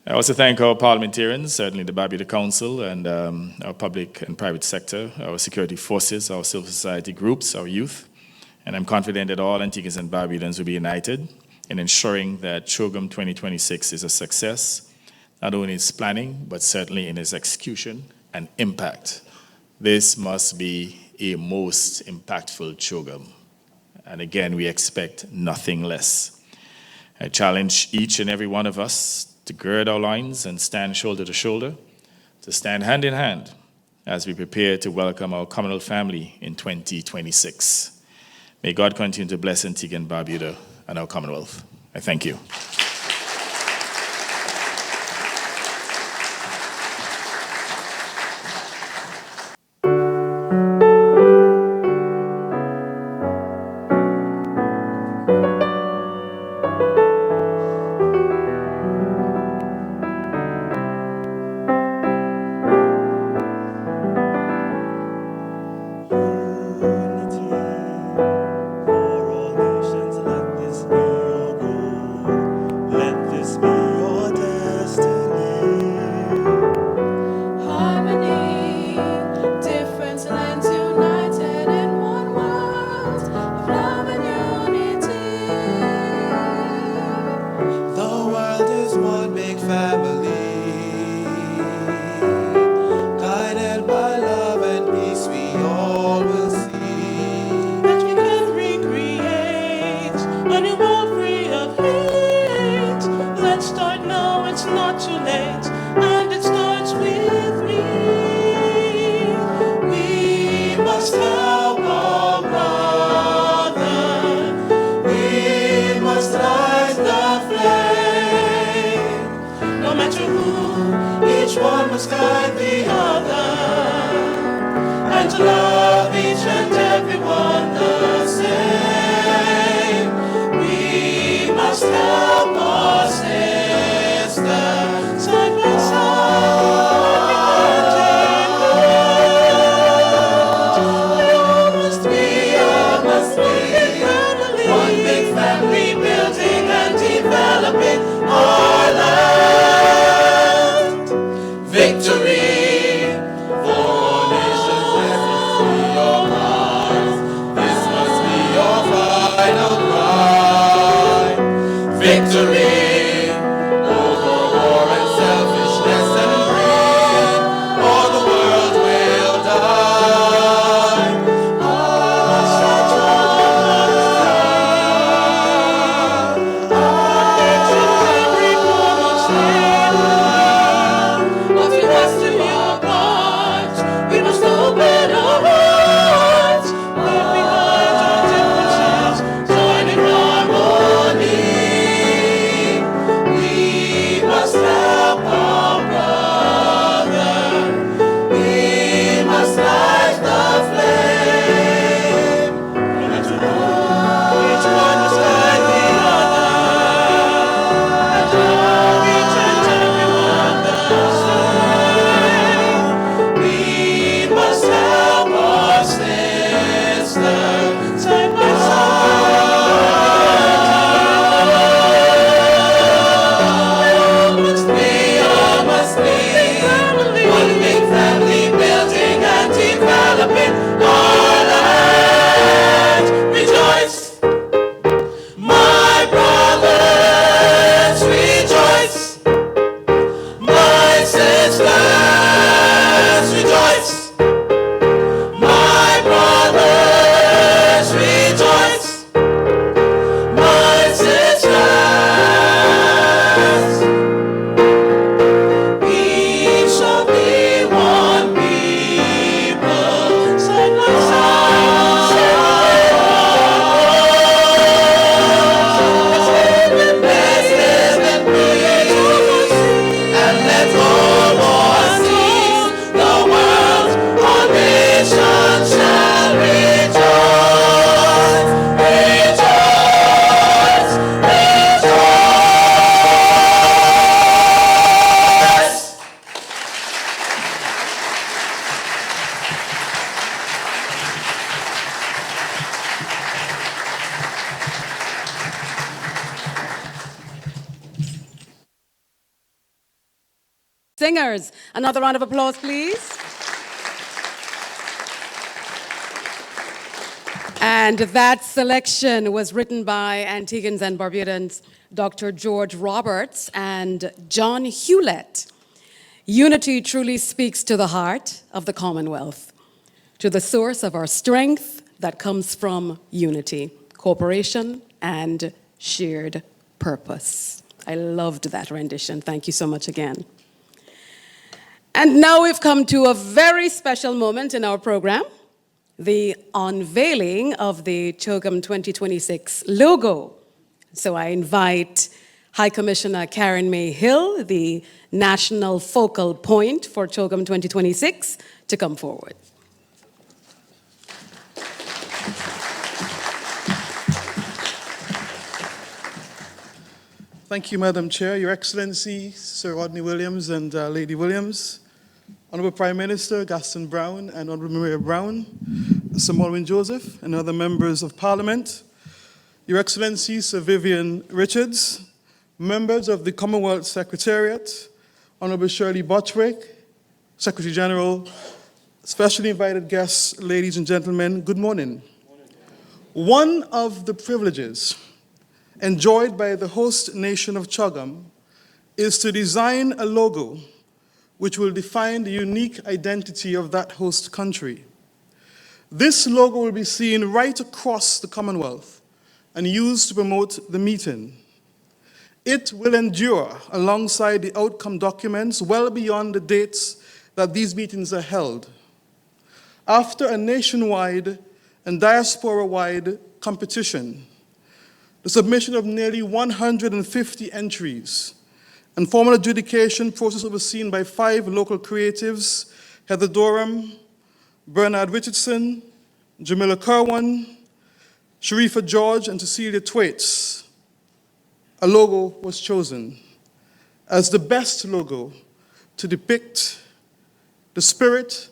I also thank our parliamentarians, certainly the Barbuda Council, and our public and private sector, our security forces, our civil society groups, our youth. And I'm confident that all Antiguans and Barbudans will be united in ensuring that CHOGM 2026 is a success, not only in its planning, but certainly in its execution and impact. This must be a most impactful CHOGM. And again, we expect nothing less. I challenge each and every one of us to gird our loins and stand shoulder to shoulder, to stand hand in hand as we prepare to welcome our Commonwealth family in 2026. May God continue to bless Antigua and Barbuda and our Commonwealth. I thank you. Harmony, different lands united in one world of love and unity. The world is one big family, guided by love and peace we all will see. That we can recreate to whom each one must guide the other, and to love each and every one the same. We must help our sister side by side. Must be one big family building and developing our land. Victory for nations, this must be your prize. This must be your final cry. Victory over war and selfishness and greed, or the world will die. But we must do our part. We must open our hearts, leave behind our differences, join in harmony. We must help our brother. We must light the flame. And to know each one must guide the other, and to love each and every one the same. We must help our sister side by side. Must be one big family building and developing our land. Rejoice, my brothers, rejoice, my sisters, rejoice, my brothers, rejoice, my sisters. We shall be one people, side by side. Let's live in peace, and let all wars cease. The world, all nations shall rejoice, rejoice, rejoice. Singers, another round of applause, please. And that selection was written by Antiguans and Barbudans Dr. George Roberts and John Hewlett. Unity truly speaks to the heart of the Commonwealth, to the source of our strength that comes from unity, cooperation, and shared purpose. I loved that rendition. Thank you so much again. And now we've come to a very special moment in our program, the unveiling of the CHOGM 2026 logo. So I invite High Commissioner Karen May Hill, the national focal point for CHOGM 2026, to come forward. Thank you, Madam Chair, Your Excellency, Sir Rodney Williams and Lady Williams, Honorable Prime Minister Gaston Brown and Honorable Maria Brown, Sir Maureen Joseph and other members of Parliament, Your Excellency Sir Vivian Richards, members of the Commonwealth Secretariat, Honorable Shirley Botchwick, Secretary General, specially invited guests, ladies and gentlemen, good morning. One of the privileges enjoyed by the host nation of CHOGM is to design a logo which will define the unique identity of that host country. This logo will be seen right across the Commonwealth and used to promote the meeting. It will endure alongside the outcome documents well beyond the dates that these meetings are held. After a nationwide and diaspora-wide competition, the submission of nearly 150 entries, and formal adjudication process overseen by 5 local creatives: Heather Dorham, Bernard Richardson, Jamila Kerwan, Sharifa George, and Cecilia Twaits. A logo was chosen as the best logo to depict the spirit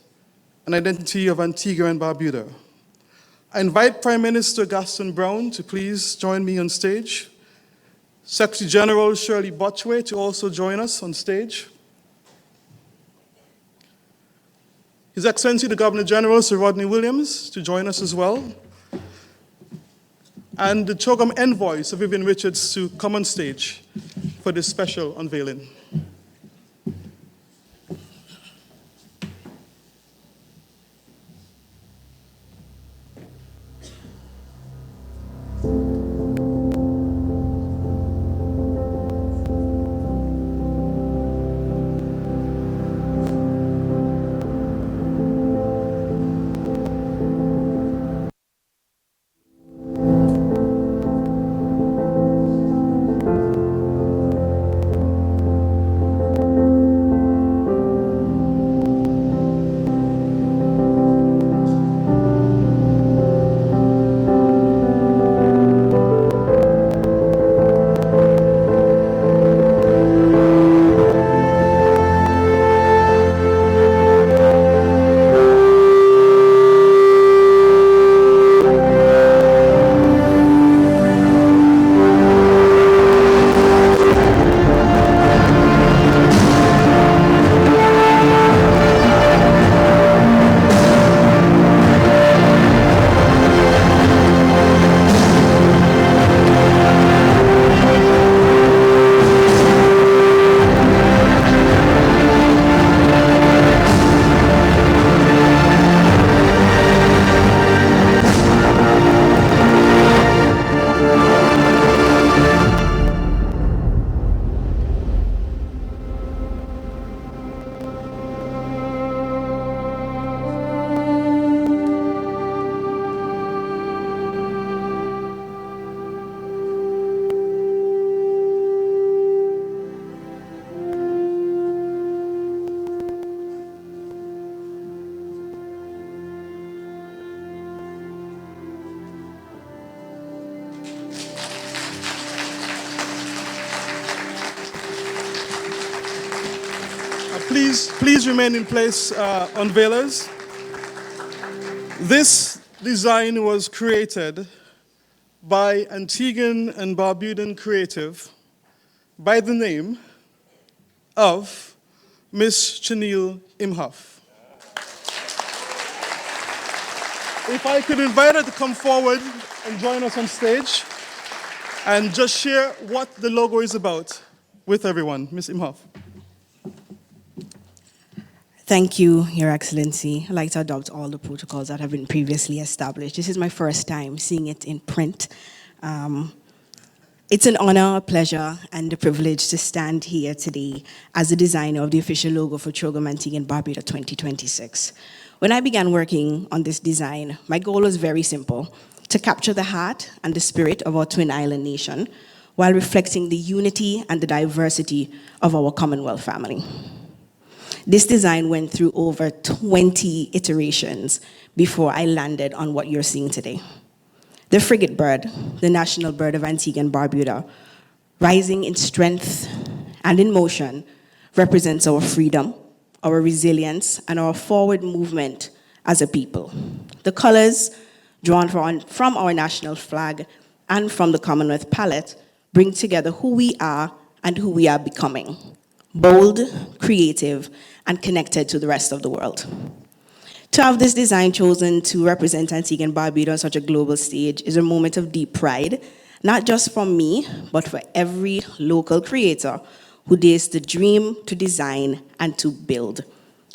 and identity of Antigua and Barbuda. I invite Prime Minister Gaston Brown to please join me on stage. Secretary General Shirley Botchway to also join us on stage. His Excellency the Governor General, Sir Rodney Williams, to join us as well. And the CHOGM envoy, Sir Vivian Richards, to come on stage for this special unveiling. Please remain in place, unveilers. This design was created by Antiguan and Barbudan creative by the name of Miss Chanel Imhoff. If I could invite her to come forward and join us on stage and just share what the logo is about with everyone. Miss Imhoff. Thank you, Your Excellency. I'd like to adopt all the protocols that have been previously established. This is my first time seeing it in print. It's an honor, a pleasure, and a privilege to stand here today as the designer of the official logo for CHOGM Antigua and Barbuda 2026. When I began working on this design, my goal was very simple: to capture the heart and the spirit of our twin island nation while reflecting the unity and the diversity of our Commonwealth family. This design went through over 20 iterations before I landed on what you're seeing today. The frigate bird, the national bird of Antigua and Barbuda, rising in strength and in motion, represents our freedom, our resilience, and our forward movement as a people. The colors drawn from our national flag and from the Commonwealth palette bring together who we are and who we are becoming: bold, creative, and connected to the rest of the world. To have this design chosen to represent Antigua and Barbuda on such a global stage is a moment of deep pride, not just for me, but for every local creator who dares to dream, to design, and to build.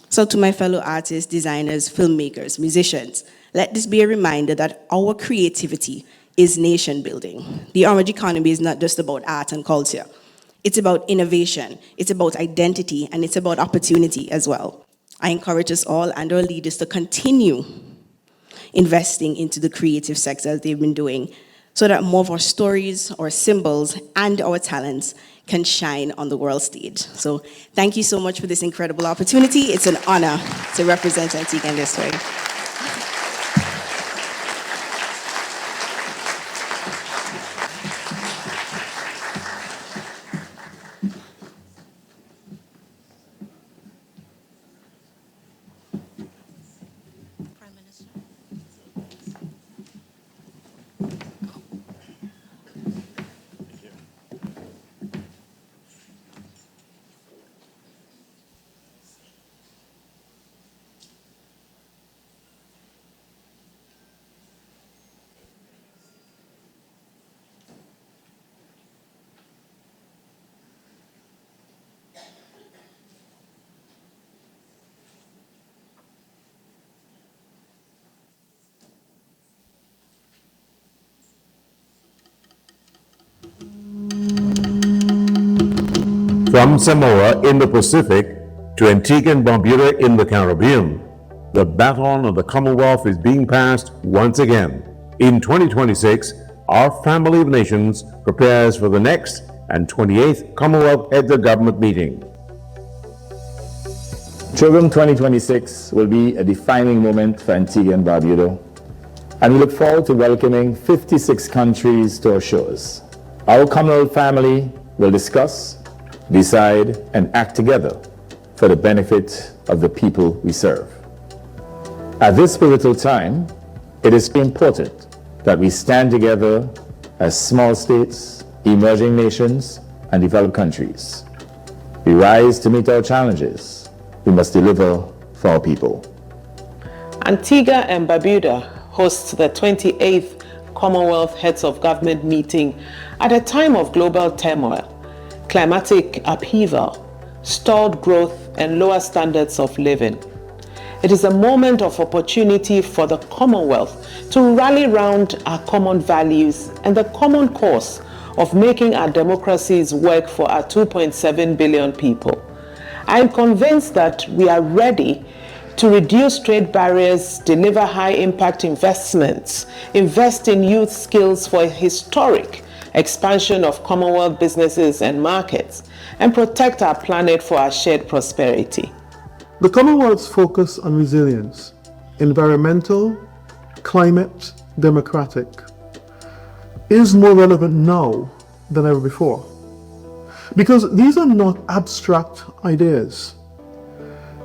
So to my fellow artists, designers, filmmakers, musicians, let this be a reminder that our creativity is nation building. The orange economy is not just about art and culture. It's about innovation, it's about identity, and it's about opportunity as well. I encourage us all and our leaders to continue investing into the creative sector as they've been doing, so that more of our stories, our symbols, and our talents can shine on the world stage. So thank you so much for this incredible opportunity. It's an honor to represent Antigua in this way. From Samoa in the Pacific to Antigua and Barbuda in the Caribbean, the baton of the Commonwealth is being passed once again. In 2026, our family of nations prepares for the next and 28th Commonwealth Heads of Government meeting. CHOGM 2026 will be a defining moment for Antigua and Barbuda, and we look forward to welcoming 56 countries to our shores. Our Commonwealth family will discuss, decide, and act together for the benefit of the people we serve. At this pivotal time, it is important that we stand together as small states, emerging nations, and developed countries. We rise to meet our challenges. We must deliver for our people. Antigua and Barbuda hosts the 28th Commonwealth Heads of Government meeting at a time of global turmoil, climatic upheaval, stalled growth, and lower standards of living. It is a moment of opportunity for the Commonwealth to rally round our common values and the common cause of making our democracies work for our 2.7 billion people. I am convinced that we are ready to reduce trade barriers, deliver high-impact investments, invest in youth skills for a historic expansion of Commonwealth businesses and markets, and protect our planet for our shared prosperity. The Commonwealth's focus on resilience, environmental, climate, democratic, is more relevant now than ever before. Because these are not abstract ideas.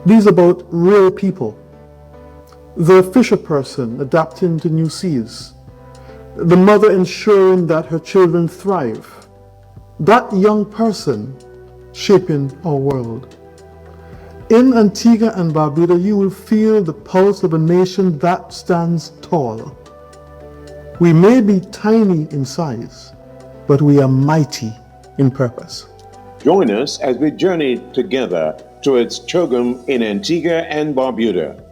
These are about real people. The fisher person adapting to new seas, the mother ensuring that her children thrive, that young person shaping our world. In Antigua and Barbuda, you will feel the pulse of a nation that stands tall. We may be tiny in size, but we are mighty in purpose. Join us as we journey together towards CHOGM in Antigua and Barbuda.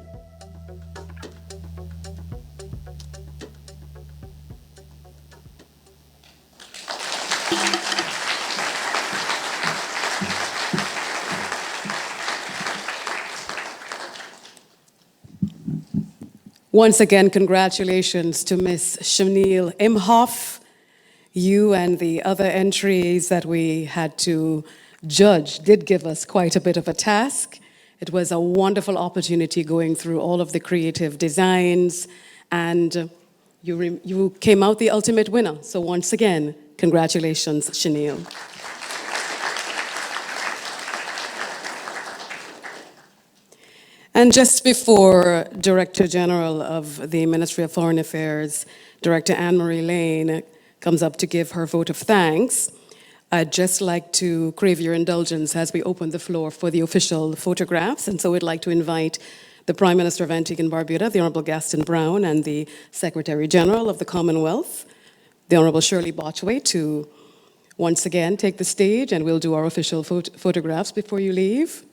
Once again, congratulations to Ms. Shanil Imhoff. You and the other entries that we had to judge did give us quite a bit of a task. It was a wonderful opportunity going through all of the creative designs, and you came out the ultimate winner. So once again, congratulations, Shanil. And just before Director General of the Ministry of Foreign Affairs, Director Anne-Marie Lane, comes up to give her vote of thanks, I'd just like to crave your indulgence as we open the floor for the official photographs. And so we'd like to invite the Prime Minister of Antigua and Barbuda, the Honorable Gaston Brown, and the Secretary General of the Commonwealth, the Honorable Shirley Botchway, to once again take the stage, and we'll do our official photographs before you leave.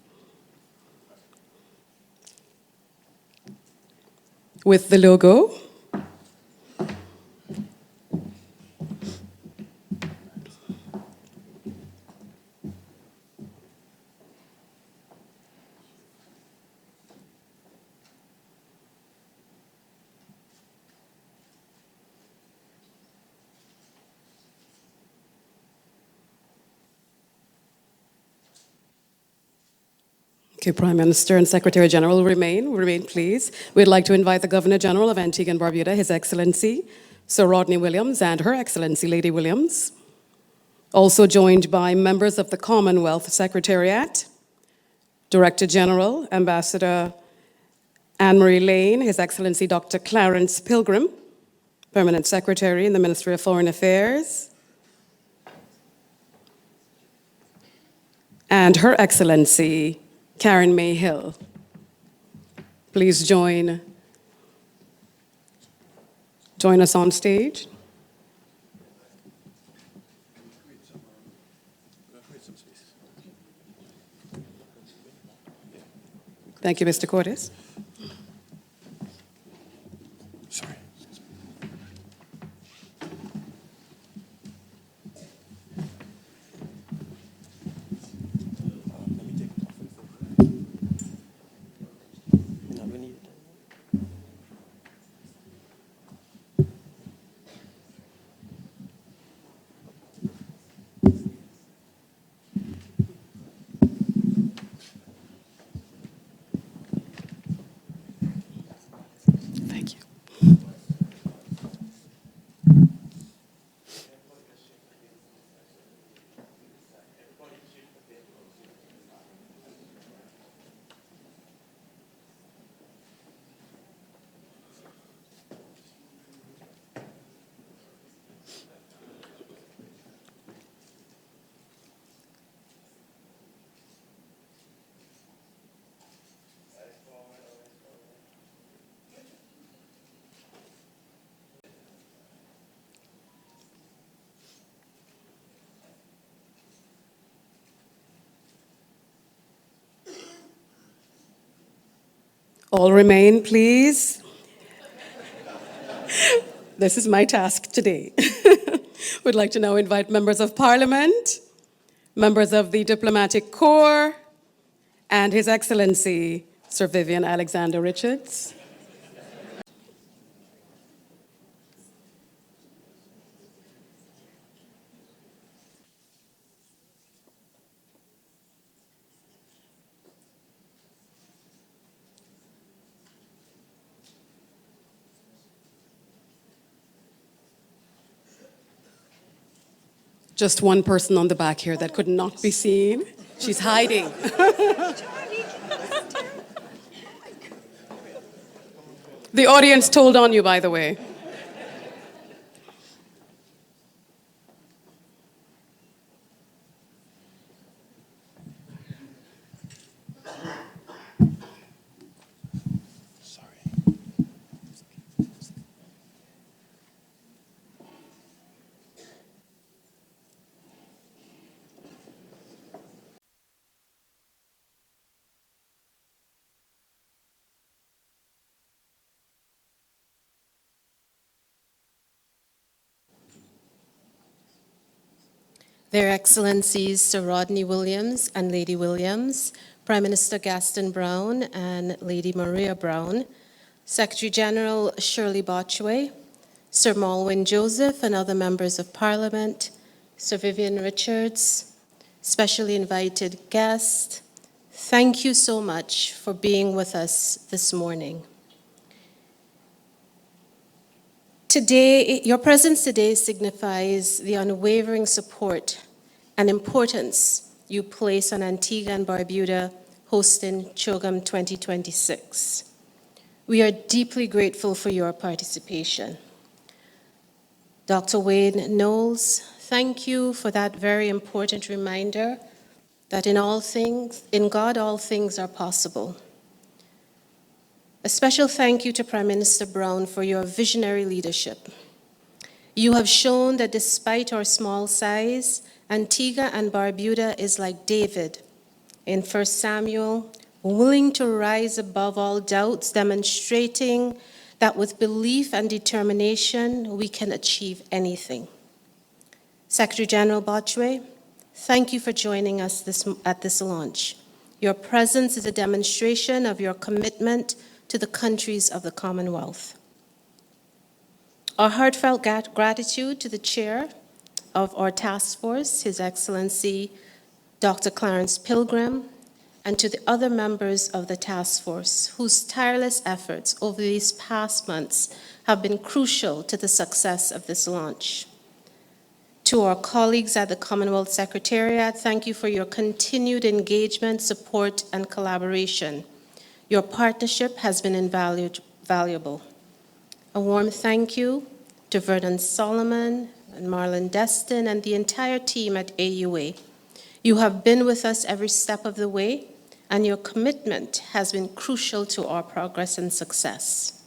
With the logo. Okay, Prime Minister and Secretary General will remain, please. We'd like to invite the Governor General of Antigua and Barbuda, His Excellency Sir Rodney Williams, and Her Excellency Lady Williams. Also joined by members of the Commonwealth Secretariat, Director General, Ambassador Anne-Marie Lane, His Excellency Dr. Clarence Pilgrim, Permanent Secretary in the Ministry of Foreign Affairs, and Her Excellency Karen May Hill. Please join us on stage. Thank you, Mr. Cordes. Sorry. Thank you. All remain, please. This is my task today. Would like to now invite members of Parliament, members of the Diplomatic Corps, and His Excellency Sir Vivian Alexander Richards. Just one person on the back here that could not be seen. She's hiding. The audience told on you, by the way. Their Excellencies Sir Rodney Williams and Lady Williams, Prime Minister Gaston Brown and Lady Maria Brown, Secretary General Shirley Botchway, Sir Malwyn Joseph and other members of Parliament, Sir Vivian Richards, specially invited guests, thank you so much for being with us this morning. Today, your presence today signifies the unwavering support and importance you place on Antigua and Barbuda hosting CHOGM 2026. We are deeply grateful for your participation. Dr. Wayne Knowles, thank you for that very important reminder that in God all things are possible. A special thank you to Prime Minister Brown for your visionary leadership. You have shown that despite our small size, Antigua and Barbuda is like David in 1 Samuel, willing to rise above all doubts, demonstrating that with belief and determination, we can achieve anything. Secretary General Botchway, thank you for joining us at this launch. Your presence is a demonstration of your commitment to the countries of the Commonwealth. Our heartfelt gratitude to the chair of our task force, His Excellency Dr. Clarence Pilgrim, and to the other members of the task force whose tireless efforts over these past months have been crucial to the success of this launch. To our colleagues at the Commonwealth Secretariat, thank you for your continued engagement, support, and collaboration. Your partnership has been invaluable. A warm thank you to Vernon Solomon and Marlon Destin and the entire team at AUA. You have been with us every step of the way, and your commitment has been crucial to our progress and success.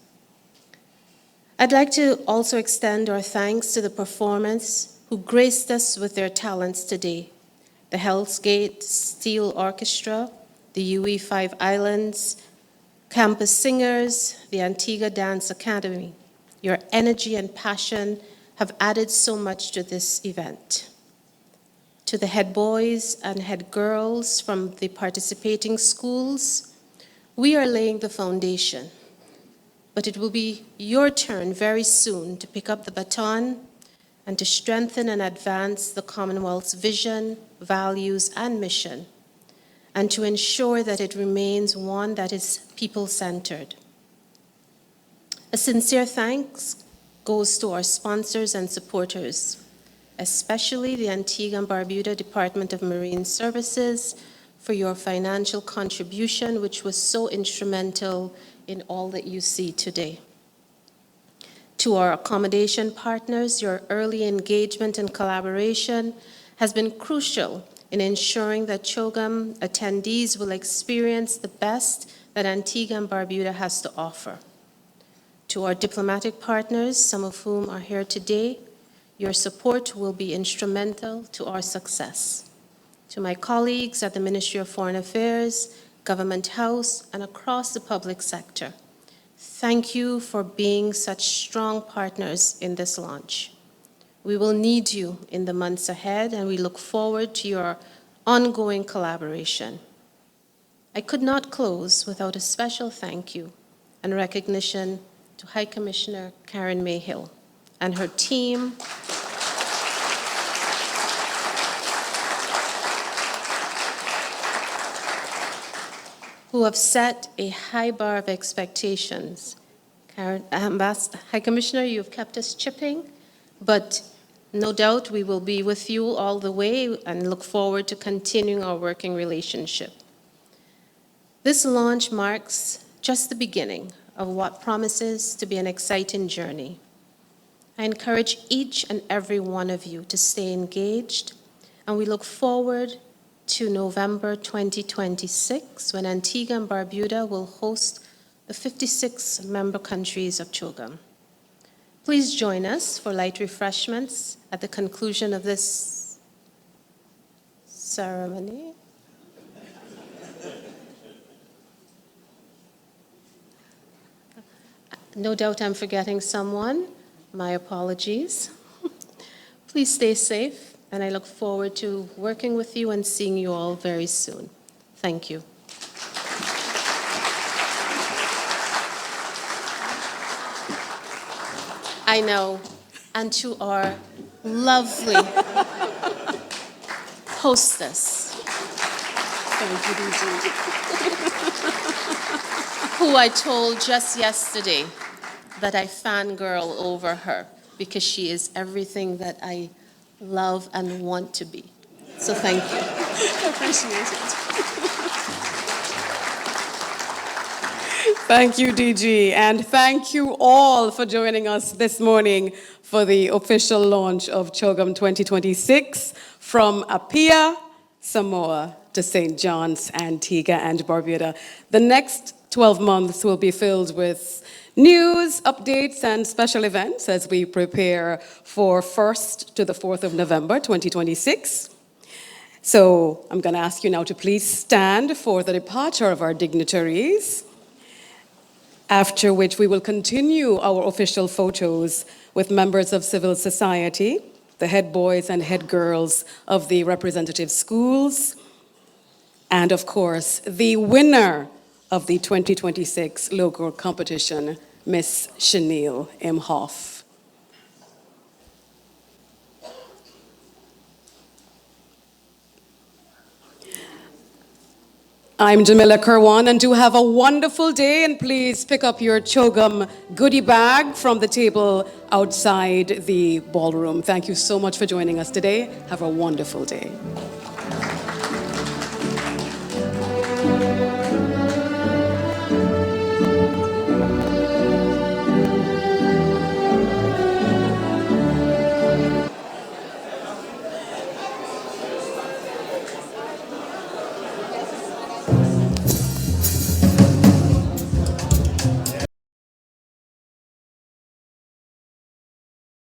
I'd like to also extend our thanks to the performers who graced us with their talents today: the Hell's Gate Steel Orchestra, the UE 5 Islands, Campus Singers, the Antigua Dance Academy. Your energy and passion have added so much to this event. To the head boys and head girls from the participating schools, we are laying the foundation, but it will be your turn very soon to pick up the baton and to strengthen and advance the Commonwealth's vision, values, and mission, and to ensure that it remains one that is people-centered. A sincere thanks goes to our sponsors and supporters, especially the Antigua and Barbuda Department of Marine Services, for your financial contribution, which was so instrumental in all that you see today. To our accommodation partners, your early engagement and collaboration has been crucial in ensuring that CHOGM attendees will experience the best that Antigua and Barbuda has to offer. To our diplomatic partners, some of whom are here today, your support will be instrumental to our success. To my colleagues at the Ministry of Foreign Affairs, Government House, and across the public sector, thank you for being such strong partners in this launch. We will need you in the months ahead, and we look forward to your ongoing collaboration. I could not close without a special thank you and recognition to High Commissioner Karen Mayhill and her team who have set a high bar of expectations. High Commissioner, you've kept us chipping, but no doubt we will be with you all the way and look forward to continuing our working relationship. This launch marks just the beginning of what promises to be an exciting journey. I encourage each and every one of you to stay engaged, and we look forward to November 2026, when Antigua and Barbuda will host the 56 member countries of CHOGM. Please join us for light refreshments at the conclusion of this ceremony. No doubt I'm forgetting someone. My apologies. Please stay safe, and I look forward to working with you and seeing you all very soon. Thank you. I know, and to our lovely hostess, thank you, DG, who I told just yesterday that I fangirl over her because she is everything that I love and want to be. So thank you. I appreciate it. Thank you, DG, and thank you all for joining us this morning for the official launch of CHOGM 2026 from Apia, Samoa to St. John's, Antigua and Barbuda. The next 12 months will be filled with news, updates, and special events as we prepare for 1st to the 4th of November 2026. So I'm going to ask you now to please stand for the departure of our dignitaries, after which we will continue our official photos with members of civil society, the head boys and head girls of the representative schools, and of course, the winner of the 2026 local competition, Miss Chanel Imhoff. I'm Jamila Kirwan, and do have a wonderful day, and please pick up your CHOGM goodie bag from the table outside the ballroom. Thank you so much for joining us today. Have a wonderful day.